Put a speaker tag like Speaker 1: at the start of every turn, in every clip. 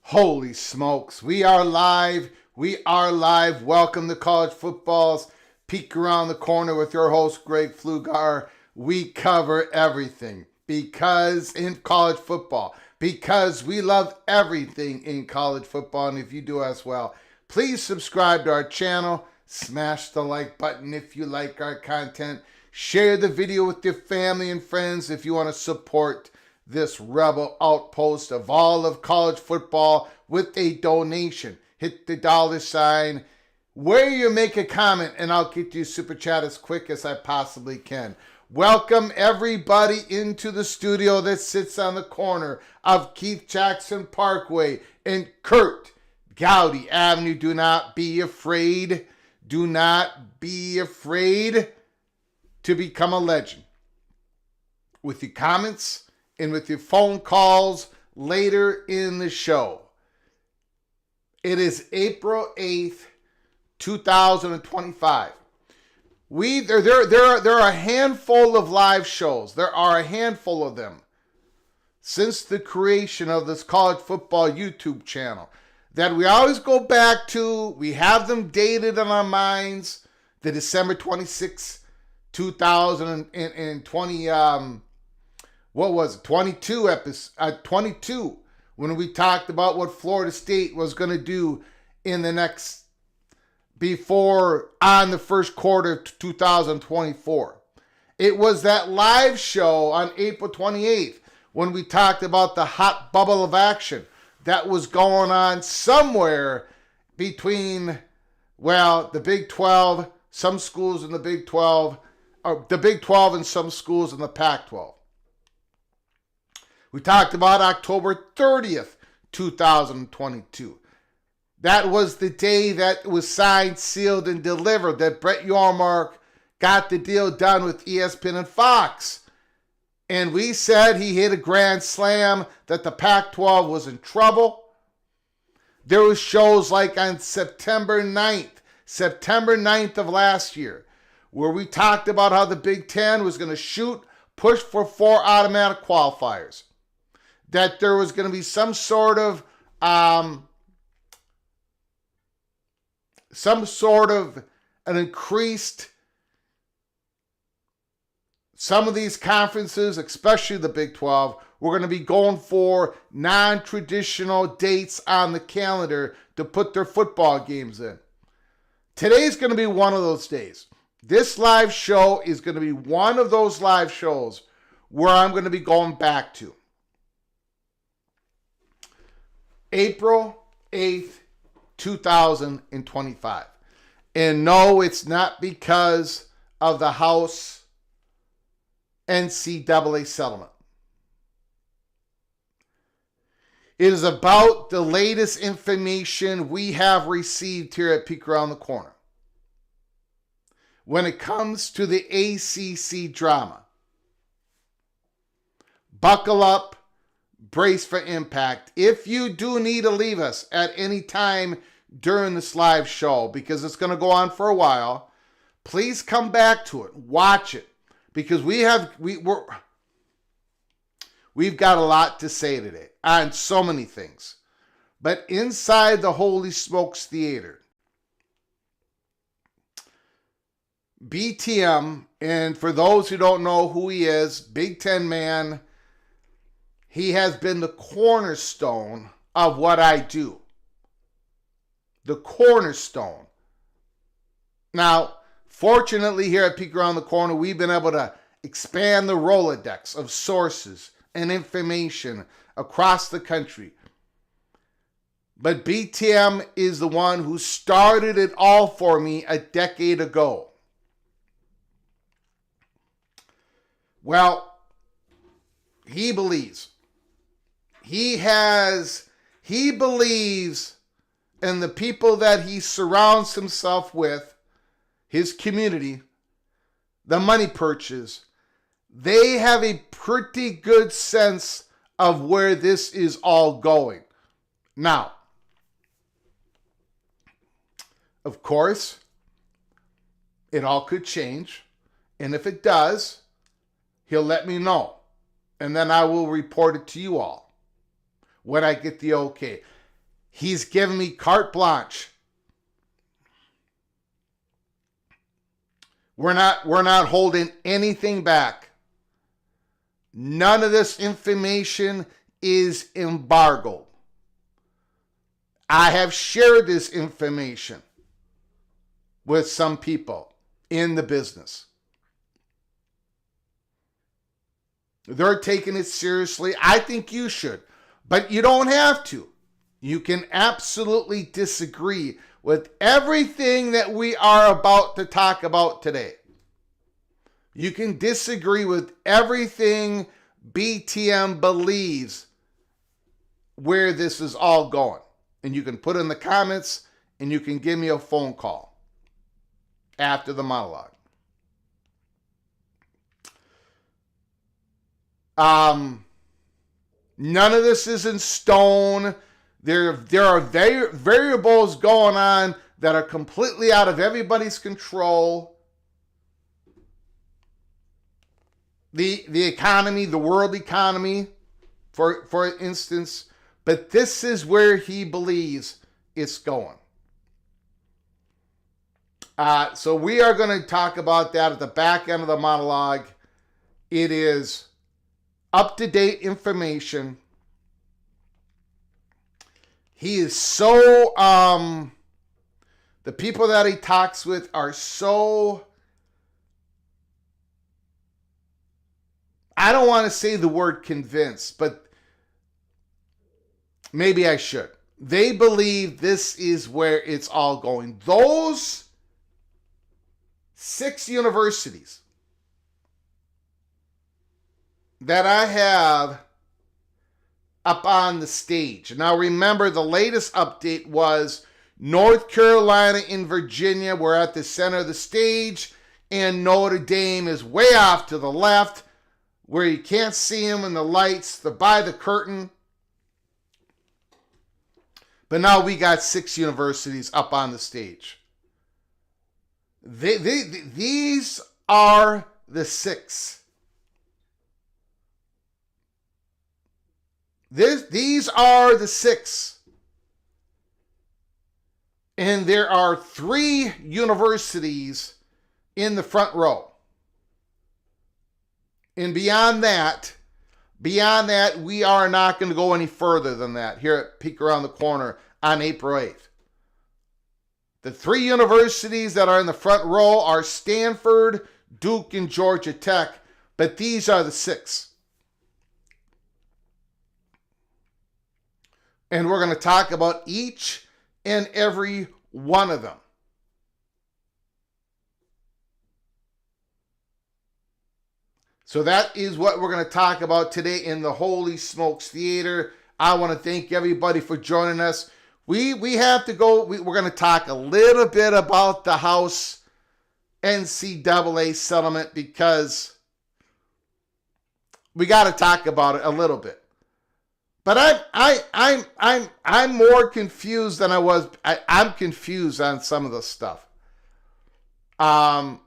Speaker 1: Holy smokes, we are live. We are live. Welcome to College Football's Peek Around the Corner with your host, Greg Pflugar. We cover everything because in college football, because we love everything in college football. And if you do as well, please subscribe to our channel. Smash the like button if you like our content. Share the video with your family and friends if you want to support this rebel outpost of all of college football with a donation. Hit the $sign where you make a comment and I'll get you super chat as quick as I possibly can. Welcome everybody into the studio that sits on the corner of Keith Jackson Parkway and Kurt Gowdy Avenue. Do not be afraid. Do not be afraid to become a legend. With your comments and with your phone calls later in the show. It is April 8th, 2025. There are a handful of live shows. There are a handful of them since the creation of this college football YouTube channel that we always go back to. We have them dated in our minds. The December 26th, 2020, what was it? 22, when we talked about what Florida State was going to do in the next, on the first quarter of 2024. It was that live show on April 28th when we talked about the hot bubble of action that was going on somewhere between, the Big 12, some schools in the Big 12, or the Big 12 and some schools in the Pac-12. We talked about October 30th, 2022. That was the day that was signed, sealed, and delivered, that Brett Yormark got the deal done with ESPN and Fox. And we said he hit a grand slam, that the Pac-12 was in trouble. There was shows like on September 9th of last year, where we talked about how the Big Ten was going to push for 4 automatic qualifiers. That there was going to be some sort of an increased, some of these conferences, especially the Big 12, we're going to be going for non-traditional dates on the calendar to put their football games in. Today's going to be one of those days. This live show is going to be one of those live shows where I'm going to be going back to April 8th, 2025. And no, it's not because of the House NCAA settlement. It is about the latest information we have received here at Peek Around the Corner when it comes to the ACC drama. Buckle up, brace for impact. If you do need to leave us at any time during this live show, because it's going to go on for a while, please come back to it, watch it, because we've got a lot to say today on so many things. But inside the Holy Smokes Theater, BTM, and for those who don't know who he is, Big Ten man, he has been the cornerstone of what I do. The cornerstone. Now, fortunately here at Peek Around the Corner, we've been able to expand the Rolodex of sources and information across the country. But BTM is the one who started it all for me a decade ago. Well, he believes. He believes in the people that he surrounds himself with, his community, the money purchase. They have a pretty good sense of where this is all going. Now, of course, it all could change. And if it does, he'll let me know. And then I will report it to you all when I get the okay. He's given me carte blanche. We're not holding anything back. None of this information is embargoed. I have shared this information with some people in the business. They're taking it seriously. I think you should, but you don't have to. You can absolutely disagree with everything that we are about to talk about today. You can disagree with everything BTM believes where this is all going. And you can put in the comments and you can give me a phone call after the monologue. None of this is in stone. There are variables going on that are completely out of everybody's control. The economy, the world economy, for instance. But this is where he believes it's going. So we are going to talk about that at the back end of the monologue. It is up-to-date information. He is so, the people that he talks with are so, I don't want to say the word convinced, but maybe I should. They believe this is where it's all going. Those 6 universities that I have up on the stage. Now remember, the latest update was North Carolina and Virginia were at the center of the stage, and Notre Dame is way off to the left, where you can't see them in the lights. They're by the curtain. But now we got 6 universities up on the stage. These are the 6. These are the 6. And there are 3 universities in the front row. And beyond that, we are not going to go any further than that here at Peek Around the Corner on April 8th. The 3 universities that are in the front row are Stanford, Duke, and Georgia Tech, but these are the 6. And we're going to talk about each and every one of them. So that is what we're going to talk about today in the Holy Smokes Theater. I want to thank everybody for joining us. We have to go. We're going to talk a little bit about the House NCAA settlement because we got to talk about it a little bit. But I'm more confused than I was. I'm confused on some of the stuff. I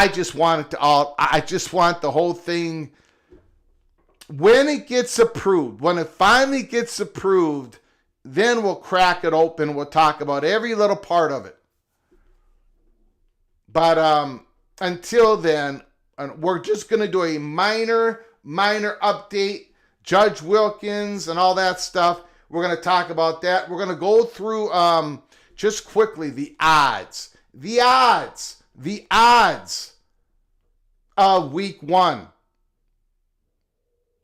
Speaker 1: just want the whole thing, when it gets approved, when it finally gets approved, then we'll crack it open. We'll talk about every little part of it. But until then, we're just going to do a minor update. Judge Wilkins and all that stuff. We're going to talk about that. We're going to go through just quickly the odds of week 1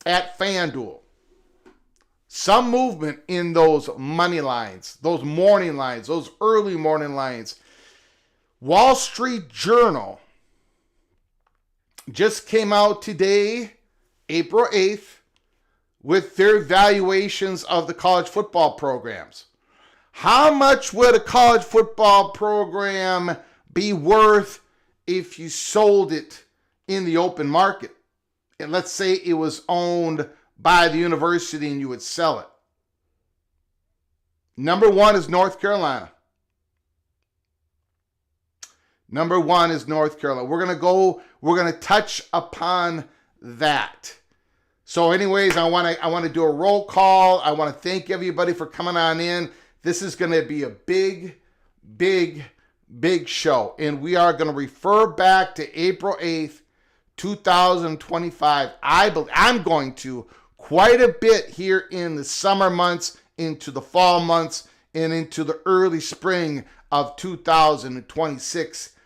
Speaker 1: at FanDuel. Some movement in those money lines, those morning lines, those early morning lines. Wall Street Journal just came out today, April 8th, with their valuations of the college football programs. How much would a college football program be worth if you sold it in the open market? And let's say it was owned by the university and you would sell it. Number 1 is North Carolina. Number 1 is North Carolina. We're going to touch upon that. So anyways, I want to do a roll call. I want to thank everybody for coming on in. This is going to be a big show. And we are going to refer back to April 8th, 2025. I'm going to quite a bit here in the summer months, into the fall months, and into the early spring of 2026.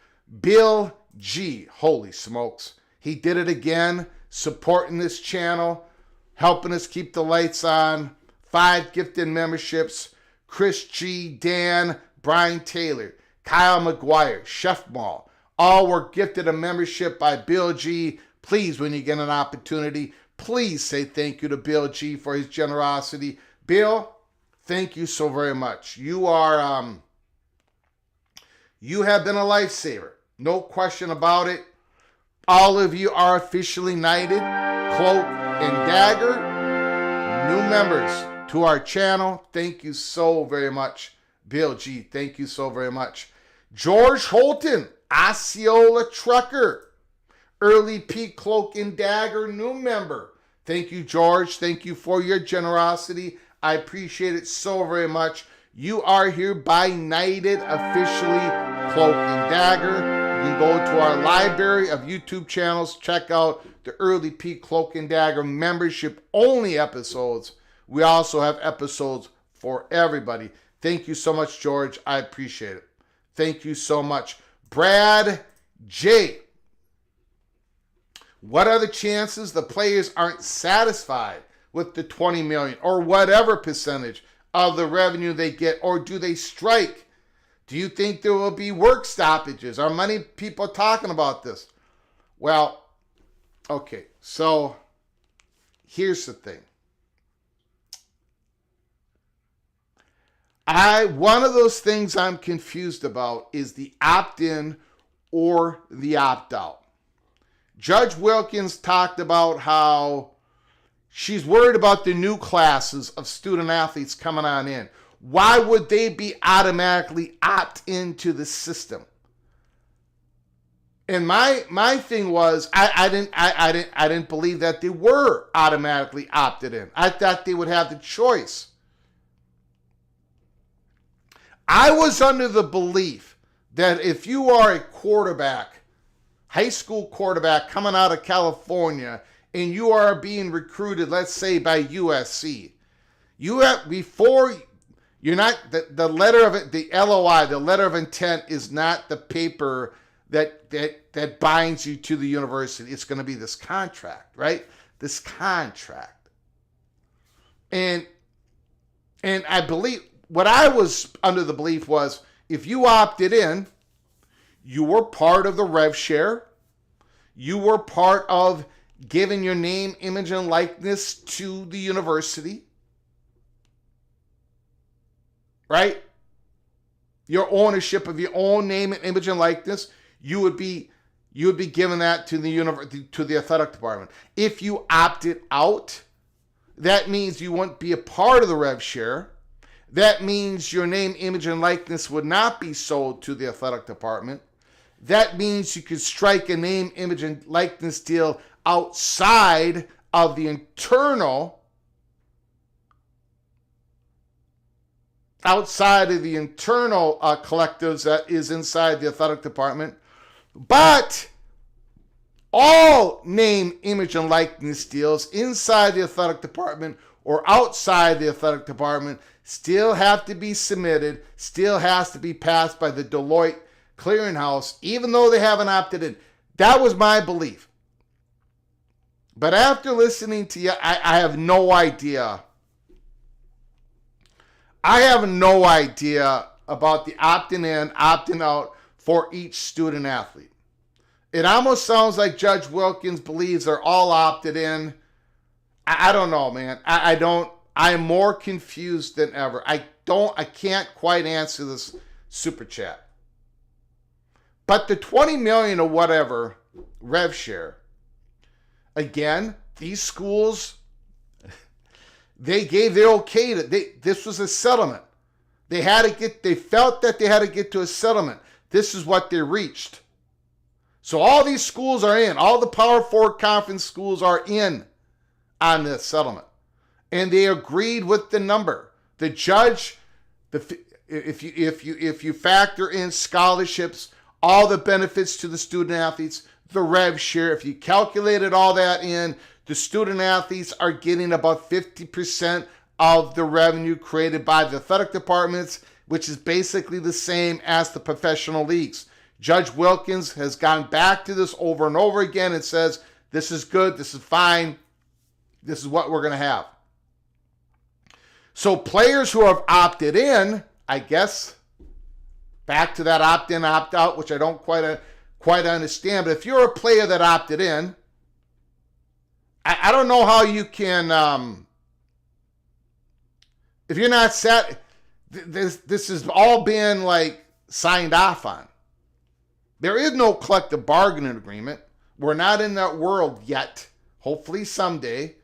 Speaker 1: Bill G, holy smokes. He did it again, supporting this channel, helping us keep the lights on. 5 gifted memberships. Chris G, Dan, Brian Taylor, Kyle McGuire, Chef Mall. All were gifted a membership by Bill G. Please, when you get an opportunity, please say thank you to Bill G for his generosity. Bill, thank you so very much. You have been a lifesaver. No question about it. All of you are officially knighted, cloak and dagger. New members to our channel. Thank you so very much. Bill G, thank you so very much. George Holton, Osceola Trucker, Early Peak Cloak and Dagger, new member. Thank you, George. Thank you for your generosity. I appreciate it so very much. You are hereby knighted officially, Cloak and Dagger. You can go to our library of YouTube channels, check out the Early Peak Cloak and Dagger membership only episodes. We also have episodes for everybody. Thank you so much, George. I appreciate it. Thank you so much. Brad J. What are the chances the players aren't satisfied with the $20 million or whatever percentage of the revenue they get, or do they strike? Do you think there will be work stoppages? Are many people talking about this? Well, okay, so here's the thing. One of those things I'm confused about is the opt-in or the opt-out. Judge Wilkins talked about how she's worried about the new classes of student athletes coming on in. Why would they be automatically opt into the system? And my thing was, I didn't believe that they were automatically opted in. I thought they would have the choice. I was under the belief that if you are a quarterback, high school quarterback coming out of California, and you are being recruited, let's say by USC, you have, before you're not, the letter of it, the LOI, the letter of intent is not the paper that binds you to the university. It's going to be this contract, right? This contract. And I believe, what I was under the belief was, if you opted in, you were part of the rev share. You were part of giving your name, image, and likeness to the university. Right? Your ownership of your own name and image and likeness, you would be giving that to the athletic department. If you opted out, that means you wouldn't be a part of the rev share. That means your name, image, and likeness would not be sold to the athletic department. That means you could strike a name, image, and likeness deal outside of the internal collectives that is inside the athletic department. But all name, image, and likeness deals inside the athletic department or outside the athletic department still have to be submitted, still has to be passed by the Deloitte clearinghouse, even though they haven't opted in. That was my belief. But after listening to you, I have no idea. I have no idea about the opting in, opting out for each student athlete. It almost sounds like Judge Wilkins believes they're all opted in. I don't know, man. I'm more confused than ever. I can't quite answer this super chat. But the $20 million or whatever rev share, again, these schools, they gave their okay to, this was a settlement. They felt that they had to get to a settlement. This is what they reached. So all these schools are in. All the Power Four conference schools are in on this settlement. And they agreed with the number. The judge, if you factor in scholarships, all the benefits to the student athletes, the rev share, if you calculated all that in, the student athletes are getting about 50% of the revenue created by the athletic departments, which is basically the same as the professional leagues. Judge Wilkins has gone back to this over and over again and says, this is good, this is fine, this is what we're going to have. So players who have opted in, I guess, back to that opt-in, opt-out, which I don't quite understand, but if you're a player that opted in, I don't know how you can, if you're not set, this has all been like signed off on. There is no collective bargaining agreement. We're not in that world yet. Hopefully someday.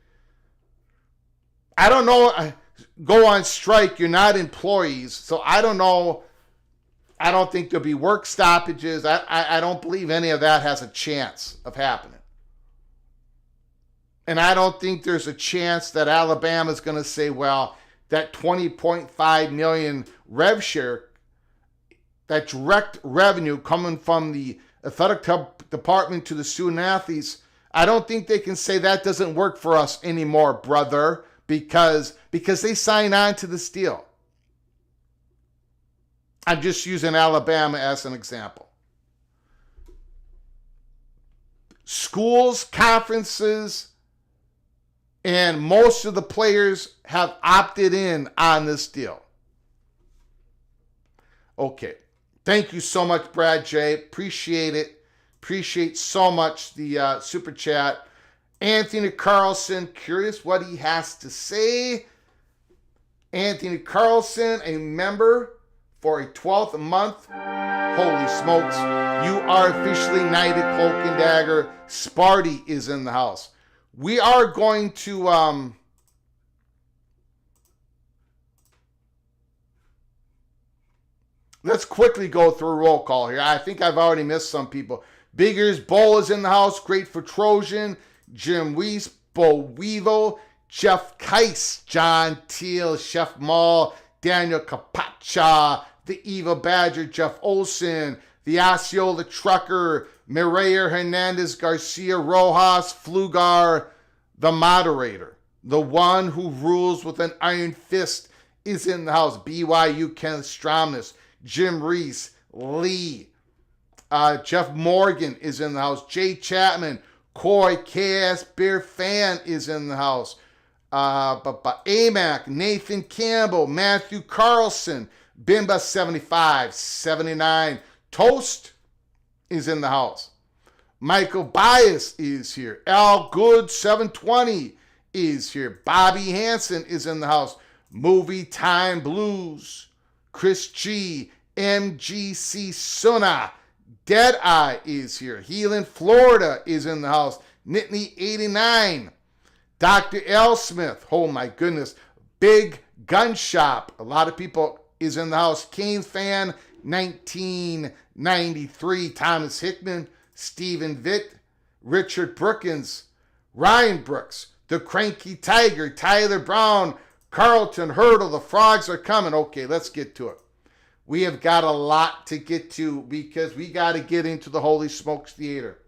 Speaker 1: I don't know, go on strike, you're not employees, so I don't know. I don't think there'll be work stoppages. I don't believe any of that has a chance of happening. And I don't think there's a chance that Alabama's going to say, well, that $20.5 million rev share, that direct revenue coming from the athletic department to the student athletes, I don't think they can say that doesn't work for us anymore, brother, because they sign on to this deal. I'm just using Alabama as an example. Schools, conferences, and most of the players have opted in on this deal. Okay. Thank you so much, Brad J. Appreciate it. Appreciate so much the super chat. Anthony Carlson, curious what he has to say. Anthony Carlson, a member for a 12th month. Holy smokes. You are officially knighted, Cloak and Dagger. Sparty is in the house. We are going to... let's quickly go through a roll call here. I think I've already missed some people. Biggers, Bull is in the house. Great for Trojan. Jim Weiss, Bo Weevil, Jeff Keiss, John Teal, Chef Mall, Daniel Capacha, the Eva Badger, Jeff Olson, the Osceola Trucker, Mireya Hernandez, Garcia Rojas, Flugar, the moderator, the one who rules with an iron fist, is in the house. BYU Kenneth Stromness, Jim Reese, Lee, Jeff Morgan is in the house. Jay Chapman, Coy, KS Bear Fan is in the house. AMAC, Nathan Campbell, Matthew Carlson, Bimba 75, 79. Toast is in the house. Michael Bias is here. Al Good 720 is here. Bobby Hansen is in the house. Movie Time Blues, Chris G, MGC Suna, Deadeye is here. Healing Florida is in the house. Nittany 89. Dr. L. Smith. Oh my goodness. Big Gun Shop. A lot of people is in the house. Canes fan 1993. Thomas Hickman. Stephen Vitt. Richard Brookins. Ryan Brooks. The Cranky Tiger. Tyler Brown. Carlton Hurdle. The Frogs are coming. Okay, let's get to it. We have got a lot to get to because we got to get into the Holy Smokes Theater.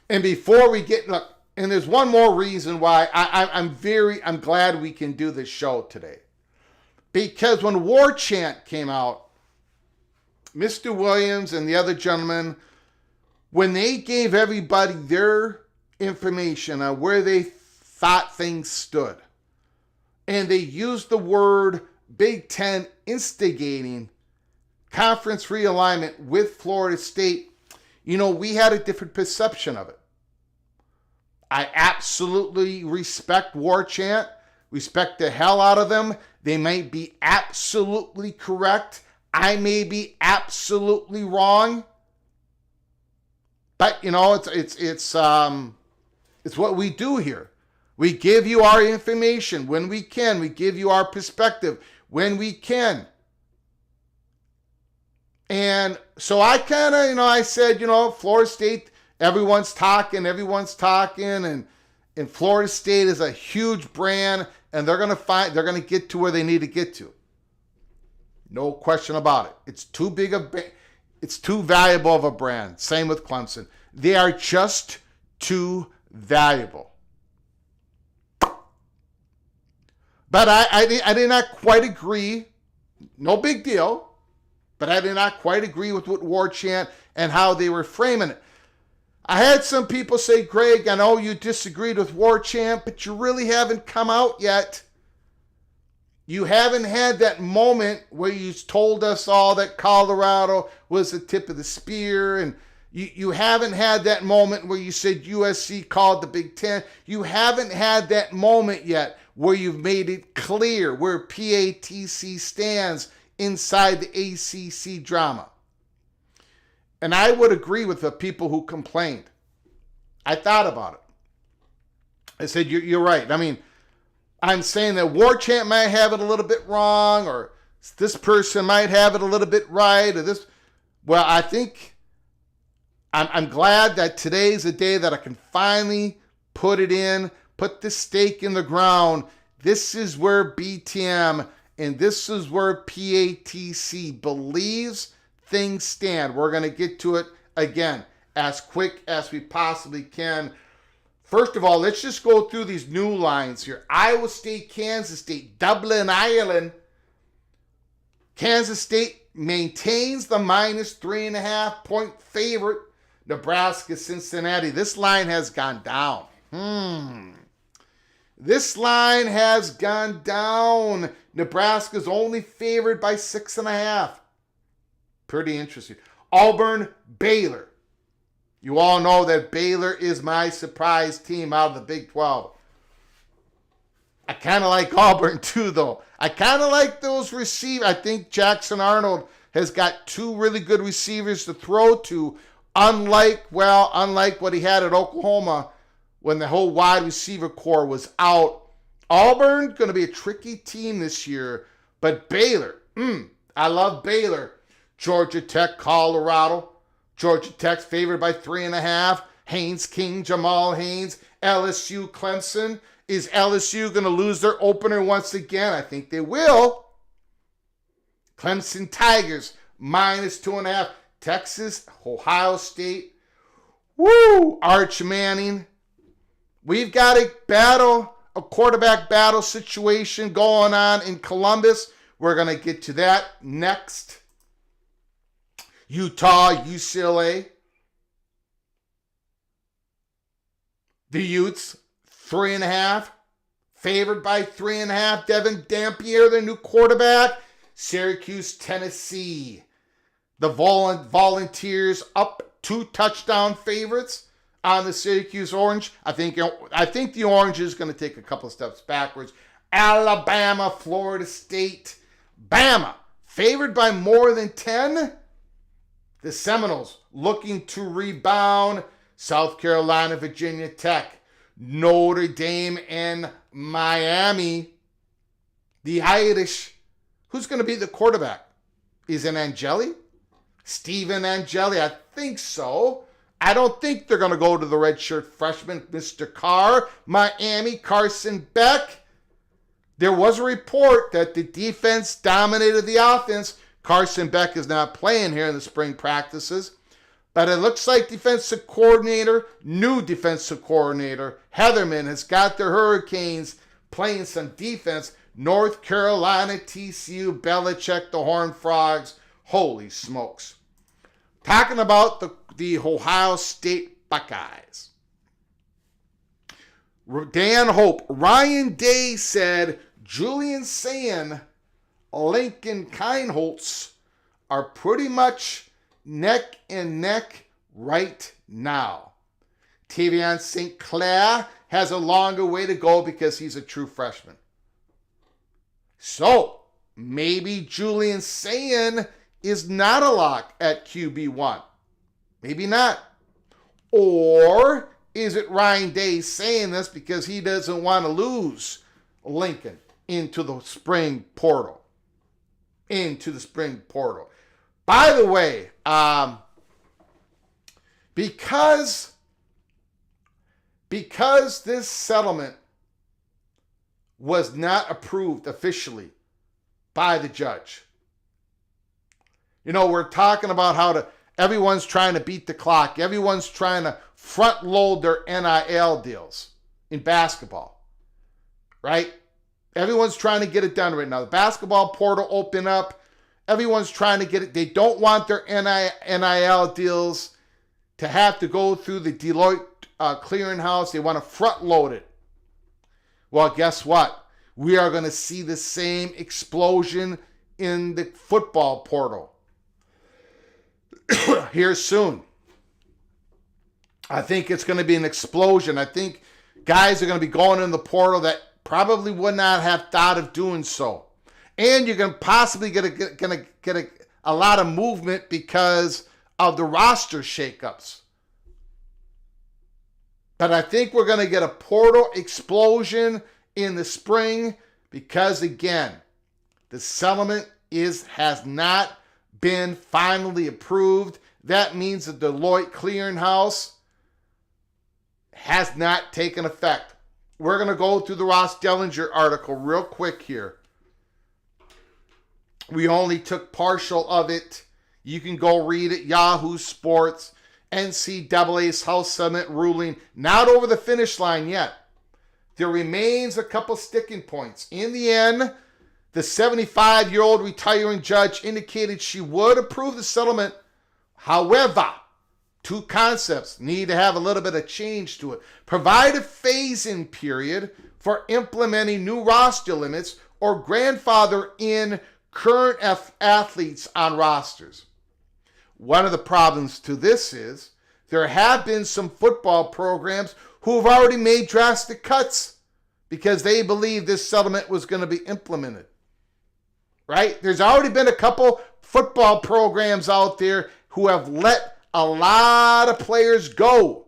Speaker 1: And before we get, look, and there's one more reason why I'm glad we can do this show today. Because when War Chant came out, Mr. Williams and the other gentlemen, when they gave everybody their information on where they thought things stood, and they used the word Big Ten instigating conference realignment with Florida State, you know, we had a different perception of it. I absolutely respect War Chant, respect the hell out of them. They might be absolutely correct. I may be absolutely wrong. But, you know, it's what we do here. We give you our information when we can. We give you our perspective when we can. And so I kind of, I said, Florida State, everyone's talking, and Florida State is a huge brand, and they're going to get to where they need to get to. No question about it. It's too valuable of a brand. Same with Clemson. They are just too valuable. But I did not quite agree. No big deal. But I did not quite agree with what War Chant and how they were framing it. I had some people say, Greg, I know you disagreed with War Chant, but you really haven't come out yet. You haven't had that moment where you told us all that Colorado was the tip of the spear, and you haven't had that moment where you said USC called the Big Ten. You haven't had that moment yet where you've made it clear where PATC stands inside the ACC drama. And I would agree with the people who complained. I thought about it. I said, you're right. I mean, I'm saying that War Chant might have it a little bit wrong, or this person might have it a little bit right, or this. Well, I think I'm glad that today's the day that I can finally put the stake in the ground. This is where BTM and this is where PATC believes things stand. We're going to get to it again as quick as we possibly can. First of all, let's just go through these new lines here. Iowa State, Kansas State, Dublin, Ireland. Kansas State maintains the -3.5 point favorite. Nebraska, Cincinnati. This line has gone down. This line has gone down. Nebraska's only favored by 6.5. Pretty interesting. Auburn, Baylor. You all know that Baylor is my surprise team out of the Big 12. I kind of like Auburn too, though. I kind of like those receivers. I think Jackson Arnold has got two really good receivers to throw to, unlike what he had at Oklahoma when the whole wide receiver core was out. Auburn, going to be a tricky team this year, but Baylor, I love Baylor. Georgia Tech, Colorado. Georgia Tech's favored by 3.5. Haynes King, Jamal Haynes. LSU, Clemson. Is LSU going to lose their opener once again? I think they will. Clemson Tigers, -2.5. Texas, Ohio State. Woo! Arch Manning. We've got a quarterback battle situation going on in Columbus. We're going to get to that next. Utah, UCLA. The Utes, 3.5. Favored by 3.5. Devin Dampier, their new quarterback. Syracuse, Tennessee. The Volunteers up 2 touchdown favorites on the Syracuse Orange. I think the Orange is going to take a couple of steps backwards. Alabama, Florida State. Bama, favored by more than 10. The Seminoles looking to rebound. South Carolina, Virginia Tech. Notre Dame and Miami. The Irish. Who's going to be the quarterback? Is it Angeli? Steven Angeli? I think so. I don't think they're going to go to the redshirt freshman, Mr. Carr. Miami, Carson Beck. There was a report that the defense dominated the offense. Carson Beck is not playing here in the spring practices. But it looks like new defensive coordinator, Heatherman, has got the Hurricanes playing some defense. North Carolina, TCU, Belichick, the Horned Frogs. Holy smokes. Talking about the Ohio State Buckeyes. Dan Hope. Ryan Day said Julian Sayin, Lincoln Kienholz are pretty much neck and neck right now. Tavion St. Clair has a longer way to go because he's a true freshman. So, maybe Julian Sayin is not a lock at QB1. Maybe not. Or is it Ryan Day saying this because he doesn't want to lose Lincoln into the spring portal? By the way, because this settlement was not approved officially by the judge. We're talking about how everyone's trying to beat the clock. Everyone's trying to front load their NIL deals in basketball, right? Everyone's trying to get it done right now. The basketball portal open up. Everyone's trying to get it. They don't want their NIL deals to have to go through the Deloitte clearinghouse. They want to front load it. Well, guess what? We are going to see the same explosion in the football portal here soon. I think it's going to be an explosion. I think guys are going to be going in the portal that probably would not have thought of doing so. And you're going to possibly get a lot of movement because of the roster shakeups. But I think we're going to get a portal explosion in the spring because, again, the settlement has not been finally approved. That means the Deloitte clearinghouse has not taken effect. We're going to go through the Ross Dellinger article real quick here. We only took partial of it. You can go read it. Yahoo Sports. NCAA's House Summit ruling. Not over the finish line yet. There remains a couple sticking points. In the end, the 75-year-old retiring judge indicated she would approve the settlement. However, two concepts need to have a little bit of change to it. Provide a phase-in period for implementing new roster limits or grandfather in current athletes on rosters. One of the problems to this is there have been some football programs who have already made drastic cuts because they believed this settlement was going to be implemented. Right? There's already been a couple football programs out there who have let a lot of players go.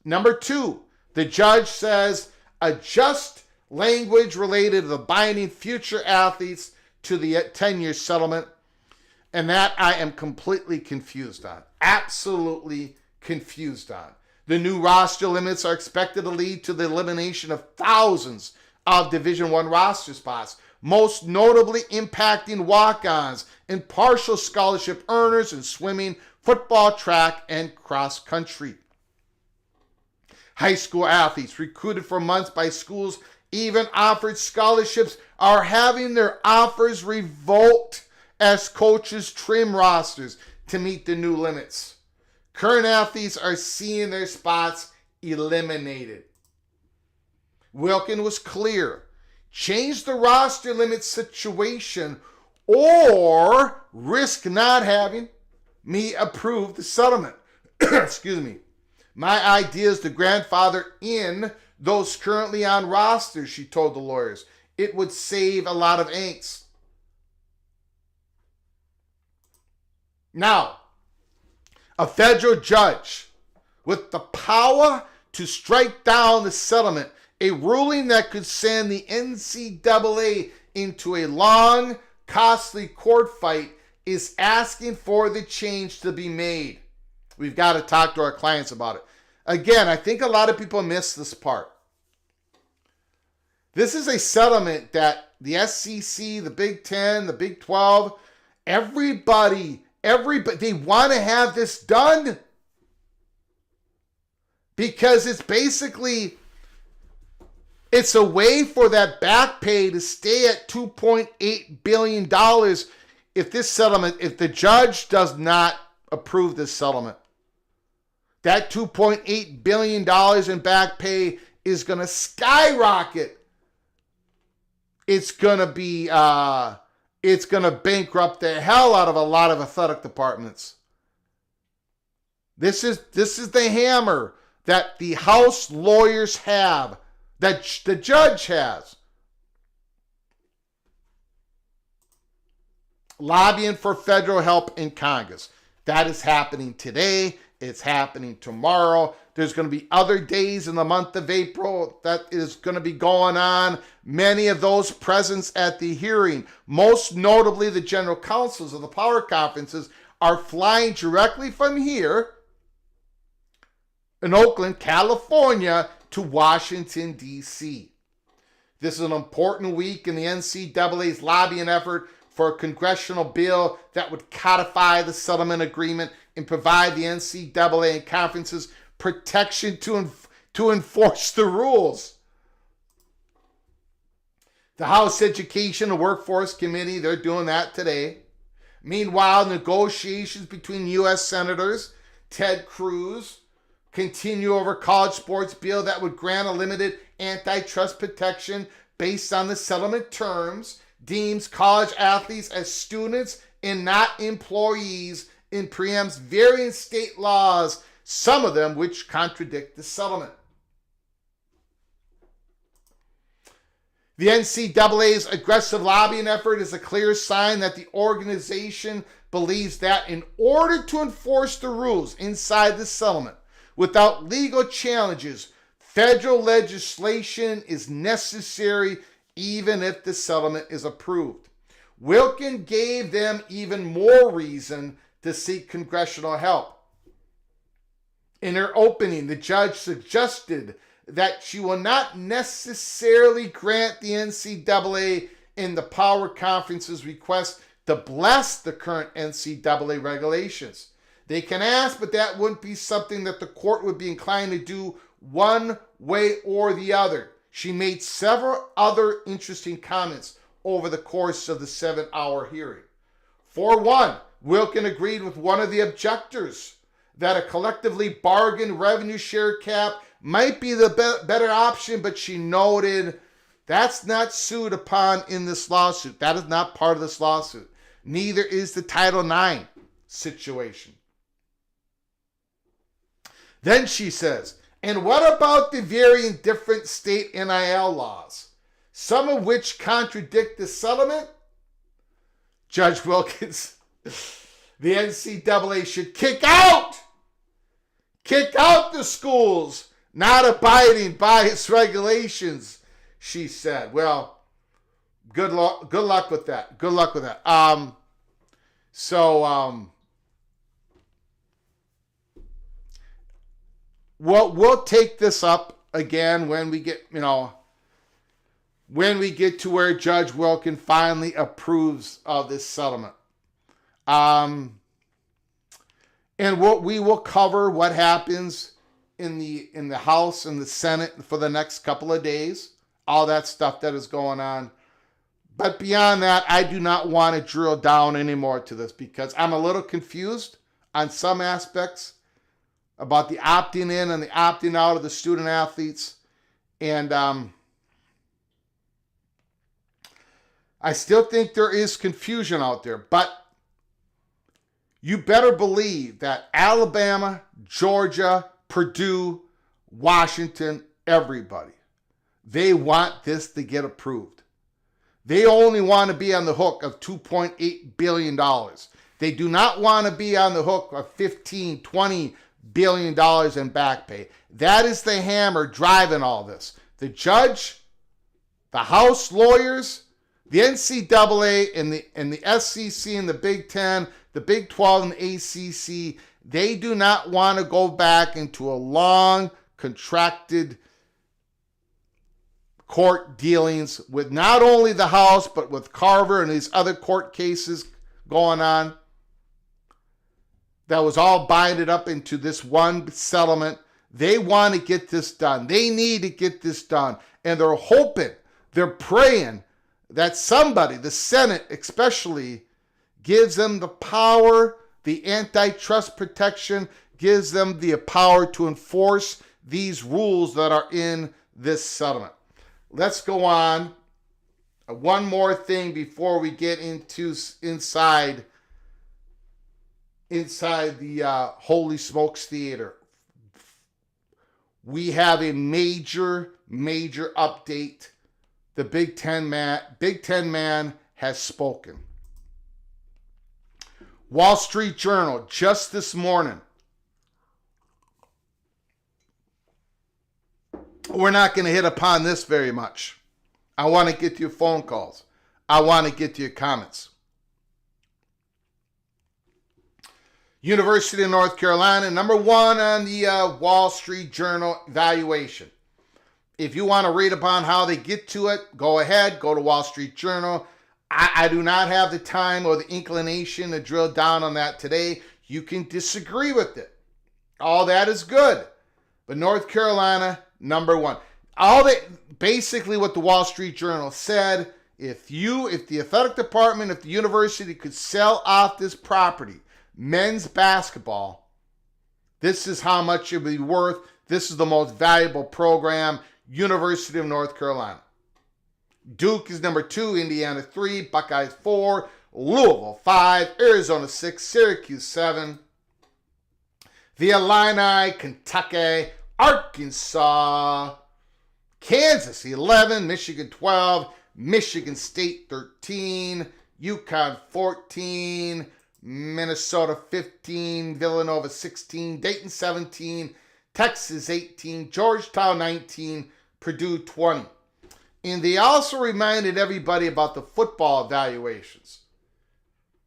Speaker 1: Number 2, the judge says adjust language related to the binding future athletes to the 10-year settlement. And that I am completely confused on. Absolutely confused on. The new roster limits are expected to lead to the elimination of thousands of Division I roster spots, most notably impacting walk-ons and partial scholarship earners in swimming, football, track, and cross country. High school athletes recruited for months by schools even offered scholarships are having their offers revoked as coaches trim rosters to meet the new limits. Current athletes are seeing their spots eliminated. Wilkin was clear. Change the roster limit situation or risk not having me approve the settlement. Excuse me. My idea is to grandfather in those currently on rosters, she told the lawyers. It would save a lot of angst. Now, a federal judge with the power to strike down the settlement, a ruling that could send the NCAA into a long, costly court fight, is asking for the change to be made. We've got to talk to our clients about it. Again, I think a lot of people miss this part. This is a settlement that the SEC, the Big Ten, the Big 12, everybody, they want to have this done because it's basically, it's a way for that back pay to stay at $2.8 billion if this settlement, if the judge does not approve this settlement. That $2.8 billion in back pay is going to skyrocket. It's going to be, it's going to bankrupt the hell out of a lot of athletic departments. This is the hammer that the House lawyers have, that the judge has. Lobbying for federal help in Congress. That is happening today. It's happening tomorrow. There's going to be other days in the month of April that is going to be going on. Many of those present at the hearing, most notably the general counsels of the power conferences, are flying directly from here in Oakland, California, to Washington, D.C. This is an important week in the NCAA's lobbying effort for a congressional bill that would codify the settlement agreement and provide the NCAA and conferences protection to enforce the rules. The House Education and Workforce Committee, they're doing that today. Meanwhile, negotiations between U.S. Senators Ted Cruz continue over college sports bill that would grant a limited antitrust protection based on the settlement terms, deems college athletes as students and not employees, and preempts various state laws, some of them which contradict the settlement. The NCAA's aggressive lobbying effort is a clear sign that the organization believes that in order to enforce the rules inside the settlement without legal challenges, federal legislation is necessary even if the settlement is approved. Wilkin gave them even more reason to seek congressional help. In her opening, the judge suggested that she will not necessarily grant the NCAA in the power conference's request to bless the current NCAA regulations. They can ask, but that wouldn't be something that the court would be inclined to do one way or the other. She made several other interesting comments over the course of the 7-hour hearing. For one, Wilkin agreed with one of the objectors that a collectively bargained revenue share cap might be the better option, but she noted that's not sued upon in this lawsuit. That is not part of this lawsuit. Neither is the Title IX situation. Then she says, And what about the varying different state NIL laws, some of which contradict the settlement? Judge Wilkins, the NCAA should kick out the schools not abiding by its regulations, she said. Well, good luck with that. Good luck with that. We'll take this up again when we get, when we get to where Judge Wilkins finally approves of this settlement. And we will cover what happens in the House and the Senate for the next couple of days, all that stuff that is going on. But beyond that, I do not want to drill down anymore to this because I'm a little confused on some aspects about the opting in and the opting out of the student athletes. And I still think there is confusion out there, but you better believe that Alabama, Georgia, Purdue, Washington, everybody, they want this to get approved. They only want to be on the hook of $2.8 billion. They do not want to be on the hook of $15, $20 billion in back pay. That is the hammer driving all this. The judge, the House lawyers, the NCAA and the SEC and the Big Ten, the Big 12 and the ACC, they do not want to go back into a long, contracted court dealings with not only the House, but with Carver and these other court cases going on. That was all binded up into this one settlement. They want to get this done. They need to get this done. And they're hoping, they're praying that somebody, the Senate especially, gives them the power, the antitrust protection, gives them the power to enforce these rules that are in this settlement. Let's go on. One more thing before we get into inside the Holy Smokes Theater. We have a major update. The Big Ten man has spoken. Wall Street Journal, just this morning. We're not going to hit upon this very much. I want to get to your phone calls. I want to get to your comments. University of North Carolina, number one on the Wall Street Journal valuation. If you want to read upon how they get to it, go ahead, go to Wall Street Journal. I do not have the time or the inclination to drill down on that today. You can disagree with it. All that is good. But North Carolina, number one. Basically what the Wall Street Journal said, if the athletic department, if the university could sell off this property, men's basketball, this is how much it would be worth. This is the most valuable program, University of North Carolina. Duke is number 2, Indiana 3, Buckeyes 4, Louisville 5, Arizona 6, Syracuse 7, the Illini, Kentucky, Arkansas, Kansas 11, Michigan 12, Michigan State 13, UConn 14, Minnesota 15, Villanova 16, Dayton 17, Texas 18, Georgetown 19, Purdue 20. And they also reminded everybody about the football evaluations,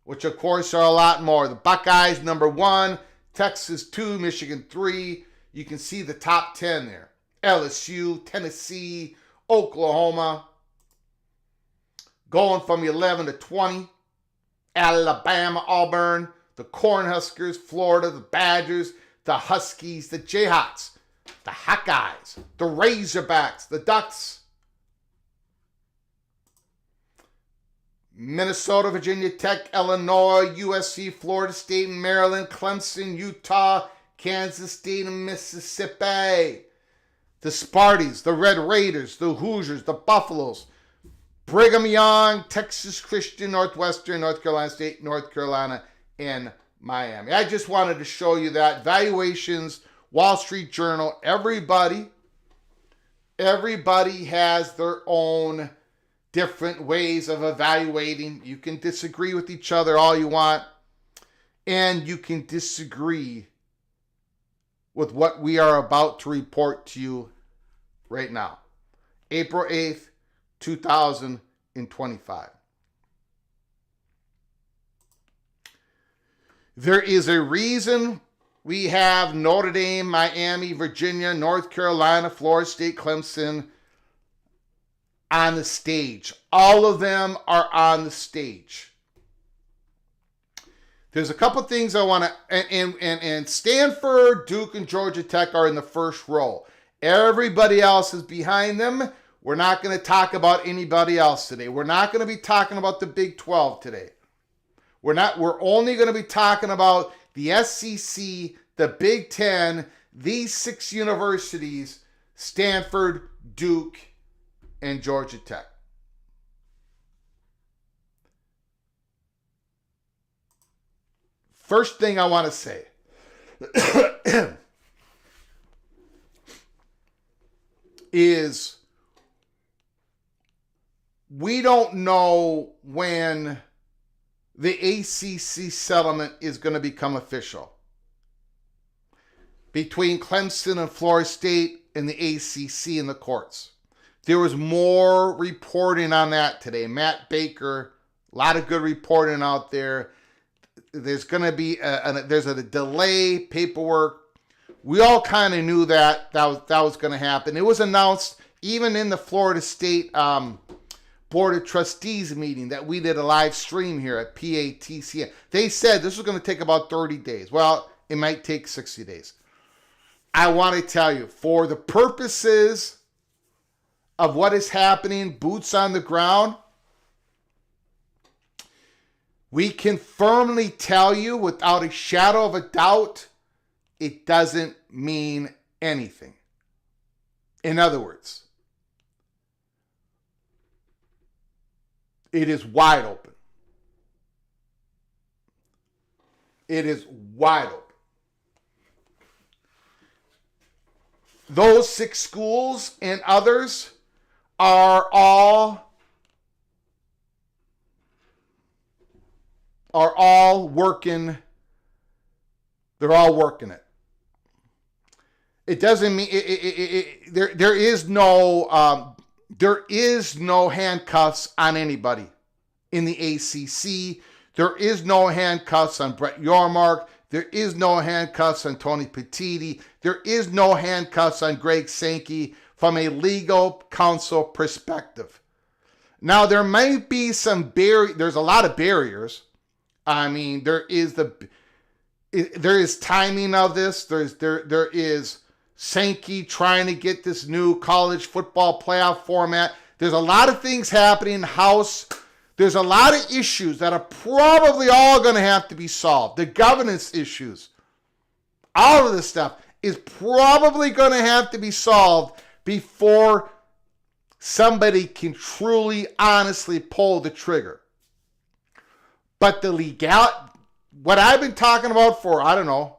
Speaker 1: which of course are a lot more. The Buckeyes, number 1, Texas 2, Michigan 3. You can see the top 10 there. LSU, Tennessee, Oklahoma. Going from 11 to 20. Alabama, Auburn, the Cornhuskers, Florida, the Badgers, the Huskies, the Jayhawks, the Hawkeyes, the Razorbacks, the Ducks, Minnesota, Virginia Tech, Illinois, USC, Florida State, Maryland, Clemson, Utah, Kansas State, and Mississippi. The Sparties, the Red Raiders, the Hoosiers, the Buffaloes, Brigham Young, Texas Christian, Northwestern, North Carolina State, North Carolina, and Miami. I just wanted to show you that. Valuations Wall Street Journal, everybody has their own different ways of evaluating. You can disagree with each other all you want, and you can disagree with what we are about to report to you right now. April 8th, 2025. There is a reason we have Notre Dame, Miami, Virginia, North Carolina, Florida State, Clemson on the stage. All of them are on the stage. There's a couple things I want to, and Stanford, Duke, and Georgia Tech are in the first row. Everybody else is behind them. We're not going to talk about anybody else today. We're not going to be talking about the Big 12 today. We're only going to be talking about the SEC, the Big 10, these 6 universities, Stanford, Duke, and Georgia Tech. First thing I want to say is we don't know when the ACC settlement is going to become official between Clemson and Florida State and the ACC in the courts. There was more reporting on that today. Matt Baker, a lot of good reporting out there. There's going to be there's a delay, paperwork. We all kind of knew that was going to happen. It was announced even in the Florida State Board of Trustees meeting that we did a live stream here at PATC. They said this was going to take about 30 days. Well, it might take 60 days. I want to tell you, for the purposes of what is happening, boots on the ground, we can firmly tell you without a shadow of a doubt, it doesn't mean anything. In other words, it is wide open. It is wide open. Those 6 schools and others are all working. They're all working it. It doesn't mean there is no handcuffs on anybody in the ACC. There is no handcuffs on Brett Yormark. There is no handcuffs on Tony Petitti. There is no handcuffs on Greg Sankey from a legal counsel perspective. Now, there might be some there's a lot of barriers. I mean, there is timing of this. There is Sankey trying to get this new college football playoff format. There's a lot of things happening in the House. There's a lot of issues that are probably all going to have to be solved. The governance issues, all of this stuff is probably going to have to be solved before somebody can truly, honestly pull the trigger. But the what I've been talking about for, I don't know,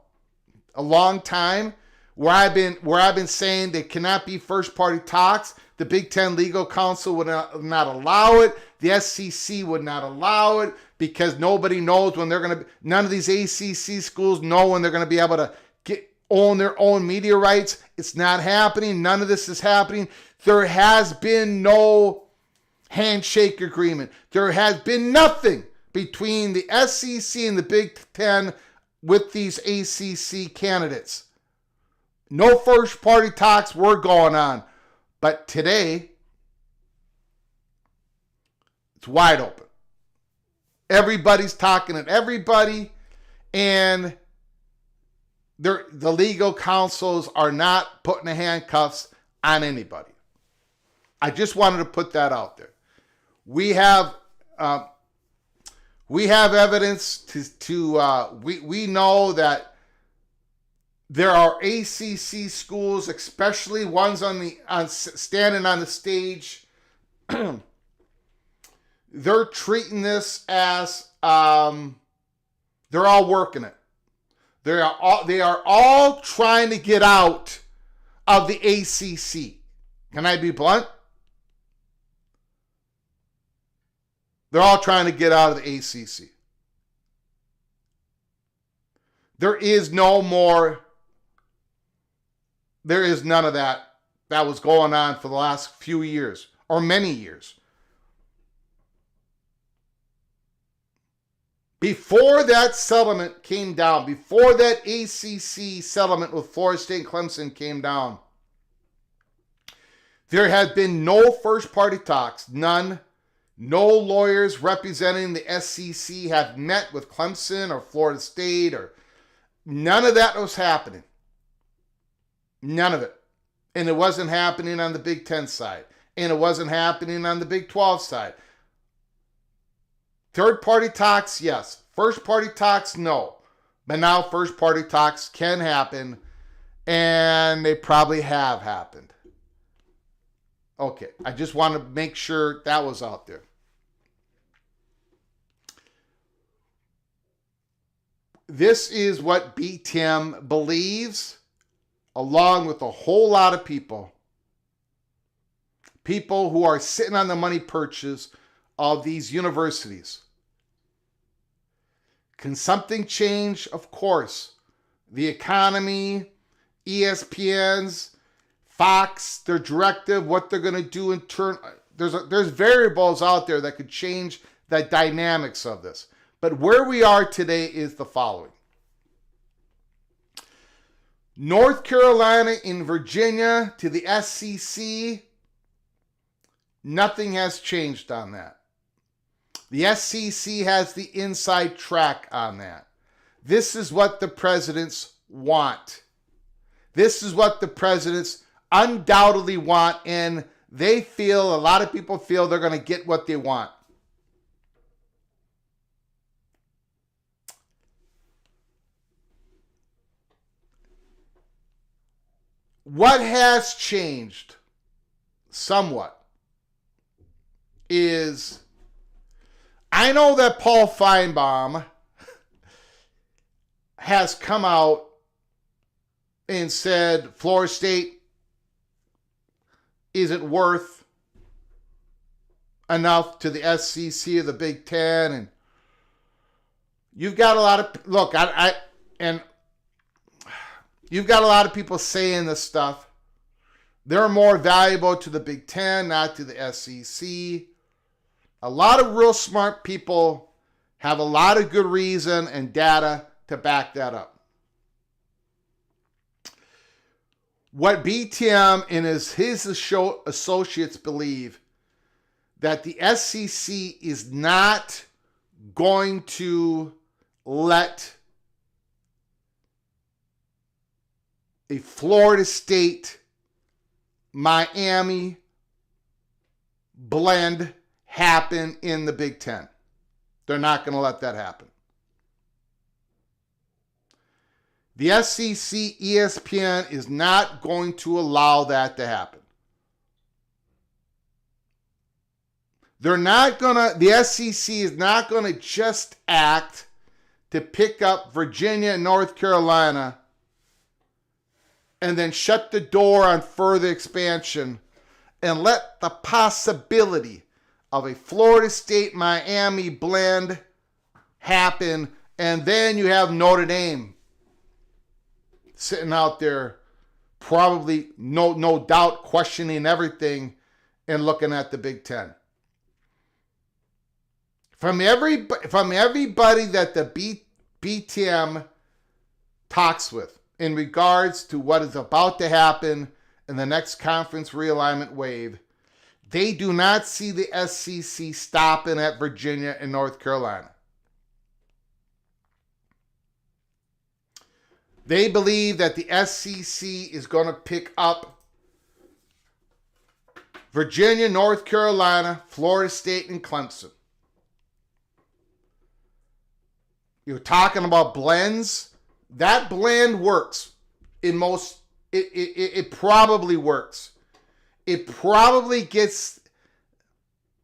Speaker 1: a long time, where I've been saying there cannot be first party talks. The Big Ten Legal Counsel would not allow it. The SEC would not allow it because nobody knows when they're going to. None of these ACC schools know when they're going to be able to own their own media rights. It's not happening. None of this is happening. There has been no handshake agreement. There has been nothing between the SEC and the Big Ten with these ACC candidates. No first party talks were going on. But today, it's wide open. Everybody's talking to everybody, and the legal counsels are not putting the handcuffs on anybody. I just wanted to put that out there. We have evidence we know that there are ACC schools, especially ones standing on the stage. They're treating this as they're all working it. They are all trying to get out of the ACC. Can I be blunt? They're all trying to get out of the ACC. There is none of that was going on for the last few years or many years. Before that settlement came down, before that ACC settlement with Florida State and Clemson came down, there had been no first-party talks, none. No lawyers representing the SEC have met with Clemson or Florida State, or none of that was happening. None of it. And it wasn't happening on the Big Ten side. And it wasn't happening on the Big 12 side. Third-party talks, yes. First-party talks, no. But now first-party talks can happen, and they probably have happened. Okay, I just want to make sure that was out there. This is what BTM believes, along with a whole lot of people. People who are sitting on the money purchase of these universities. Can something change? Of course. The economy, ESPN's, Fox, their directive, what they're going to do in turn. There's variables out there that could change the dynamics of this. But where we are today is the following. North Carolina and Virginia to the SEC, nothing has changed on that. The SEC has the inside track on that. This is what the presidents want. This is what the presidents undoubtedly want, and a lot of people feel they're going to get what they want. What has changed somewhat is, I know that Paul Feinbaum has come out and said Florida State isn't worth enough to the SEC or the Big Ten, and you've got a lot of you've got a lot of people saying this stuff. They're more valuable to the Big Ten, not to the SEC. A lot of real smart people have a lot of good reason and data to back that up. What BTM and his associates believe, that the SEC is not going to let a Florida State, Miami blend happen in the Big Ten. They're not going to let that happen. The SEC, ESPN is not going to allow that to happen. The SEC is not going to just act to pick up Virginia and North Carolina and then shut the door on further expansion and let the possibility of a Florida State Miami blend happen, and then you have Notre Dame sitting out there, probably no doubt questioning everything and looking at the Big Ten. From everybody that the BTM talks with in regards to what is about to happen in the next conference realignment wave, they do not see the SEC stopping at Virginia and North Carolina. They believe that the SEC is going to pick up Virginia, North Carolina, Florida State, and Clemson. You're talking about blends. That blend works in most. It probably works. It probably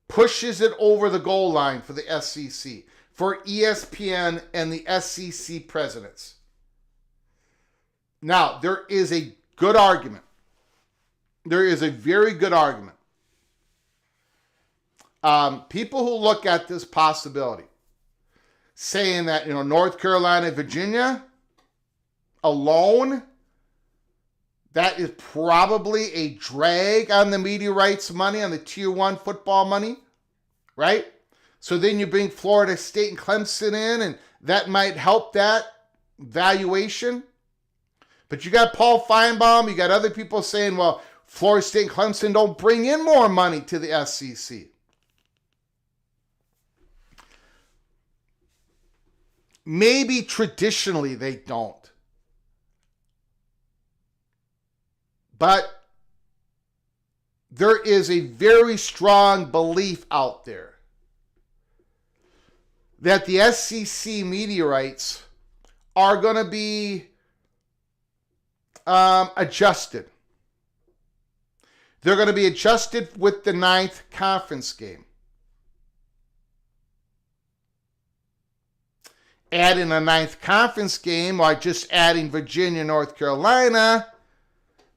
Speaker 1: pushes it over the goal line for the SEC, for ESPN and the SEC presidents. Now, there is a good argument. There is a very good argument. People who look at this possibility, saying that, North Carolina, Virginia alone, that is probably a drag on the media rights money, on the Tier 1 football money, right? So then you bring Florida State and Clemson in, and that might help that valuation. But you got Paul Feinbaum, you got other people saying, well, Florida State and Clemson don't bring in more money to the SEC. Maybe traditionally they don't. But there is a very strong belief out there that the SEC media rights are going to be adjusted. They're going to be adjusted with the 9th conference game. Adding a 9th conference game, or just adding Virginia, North Carolina.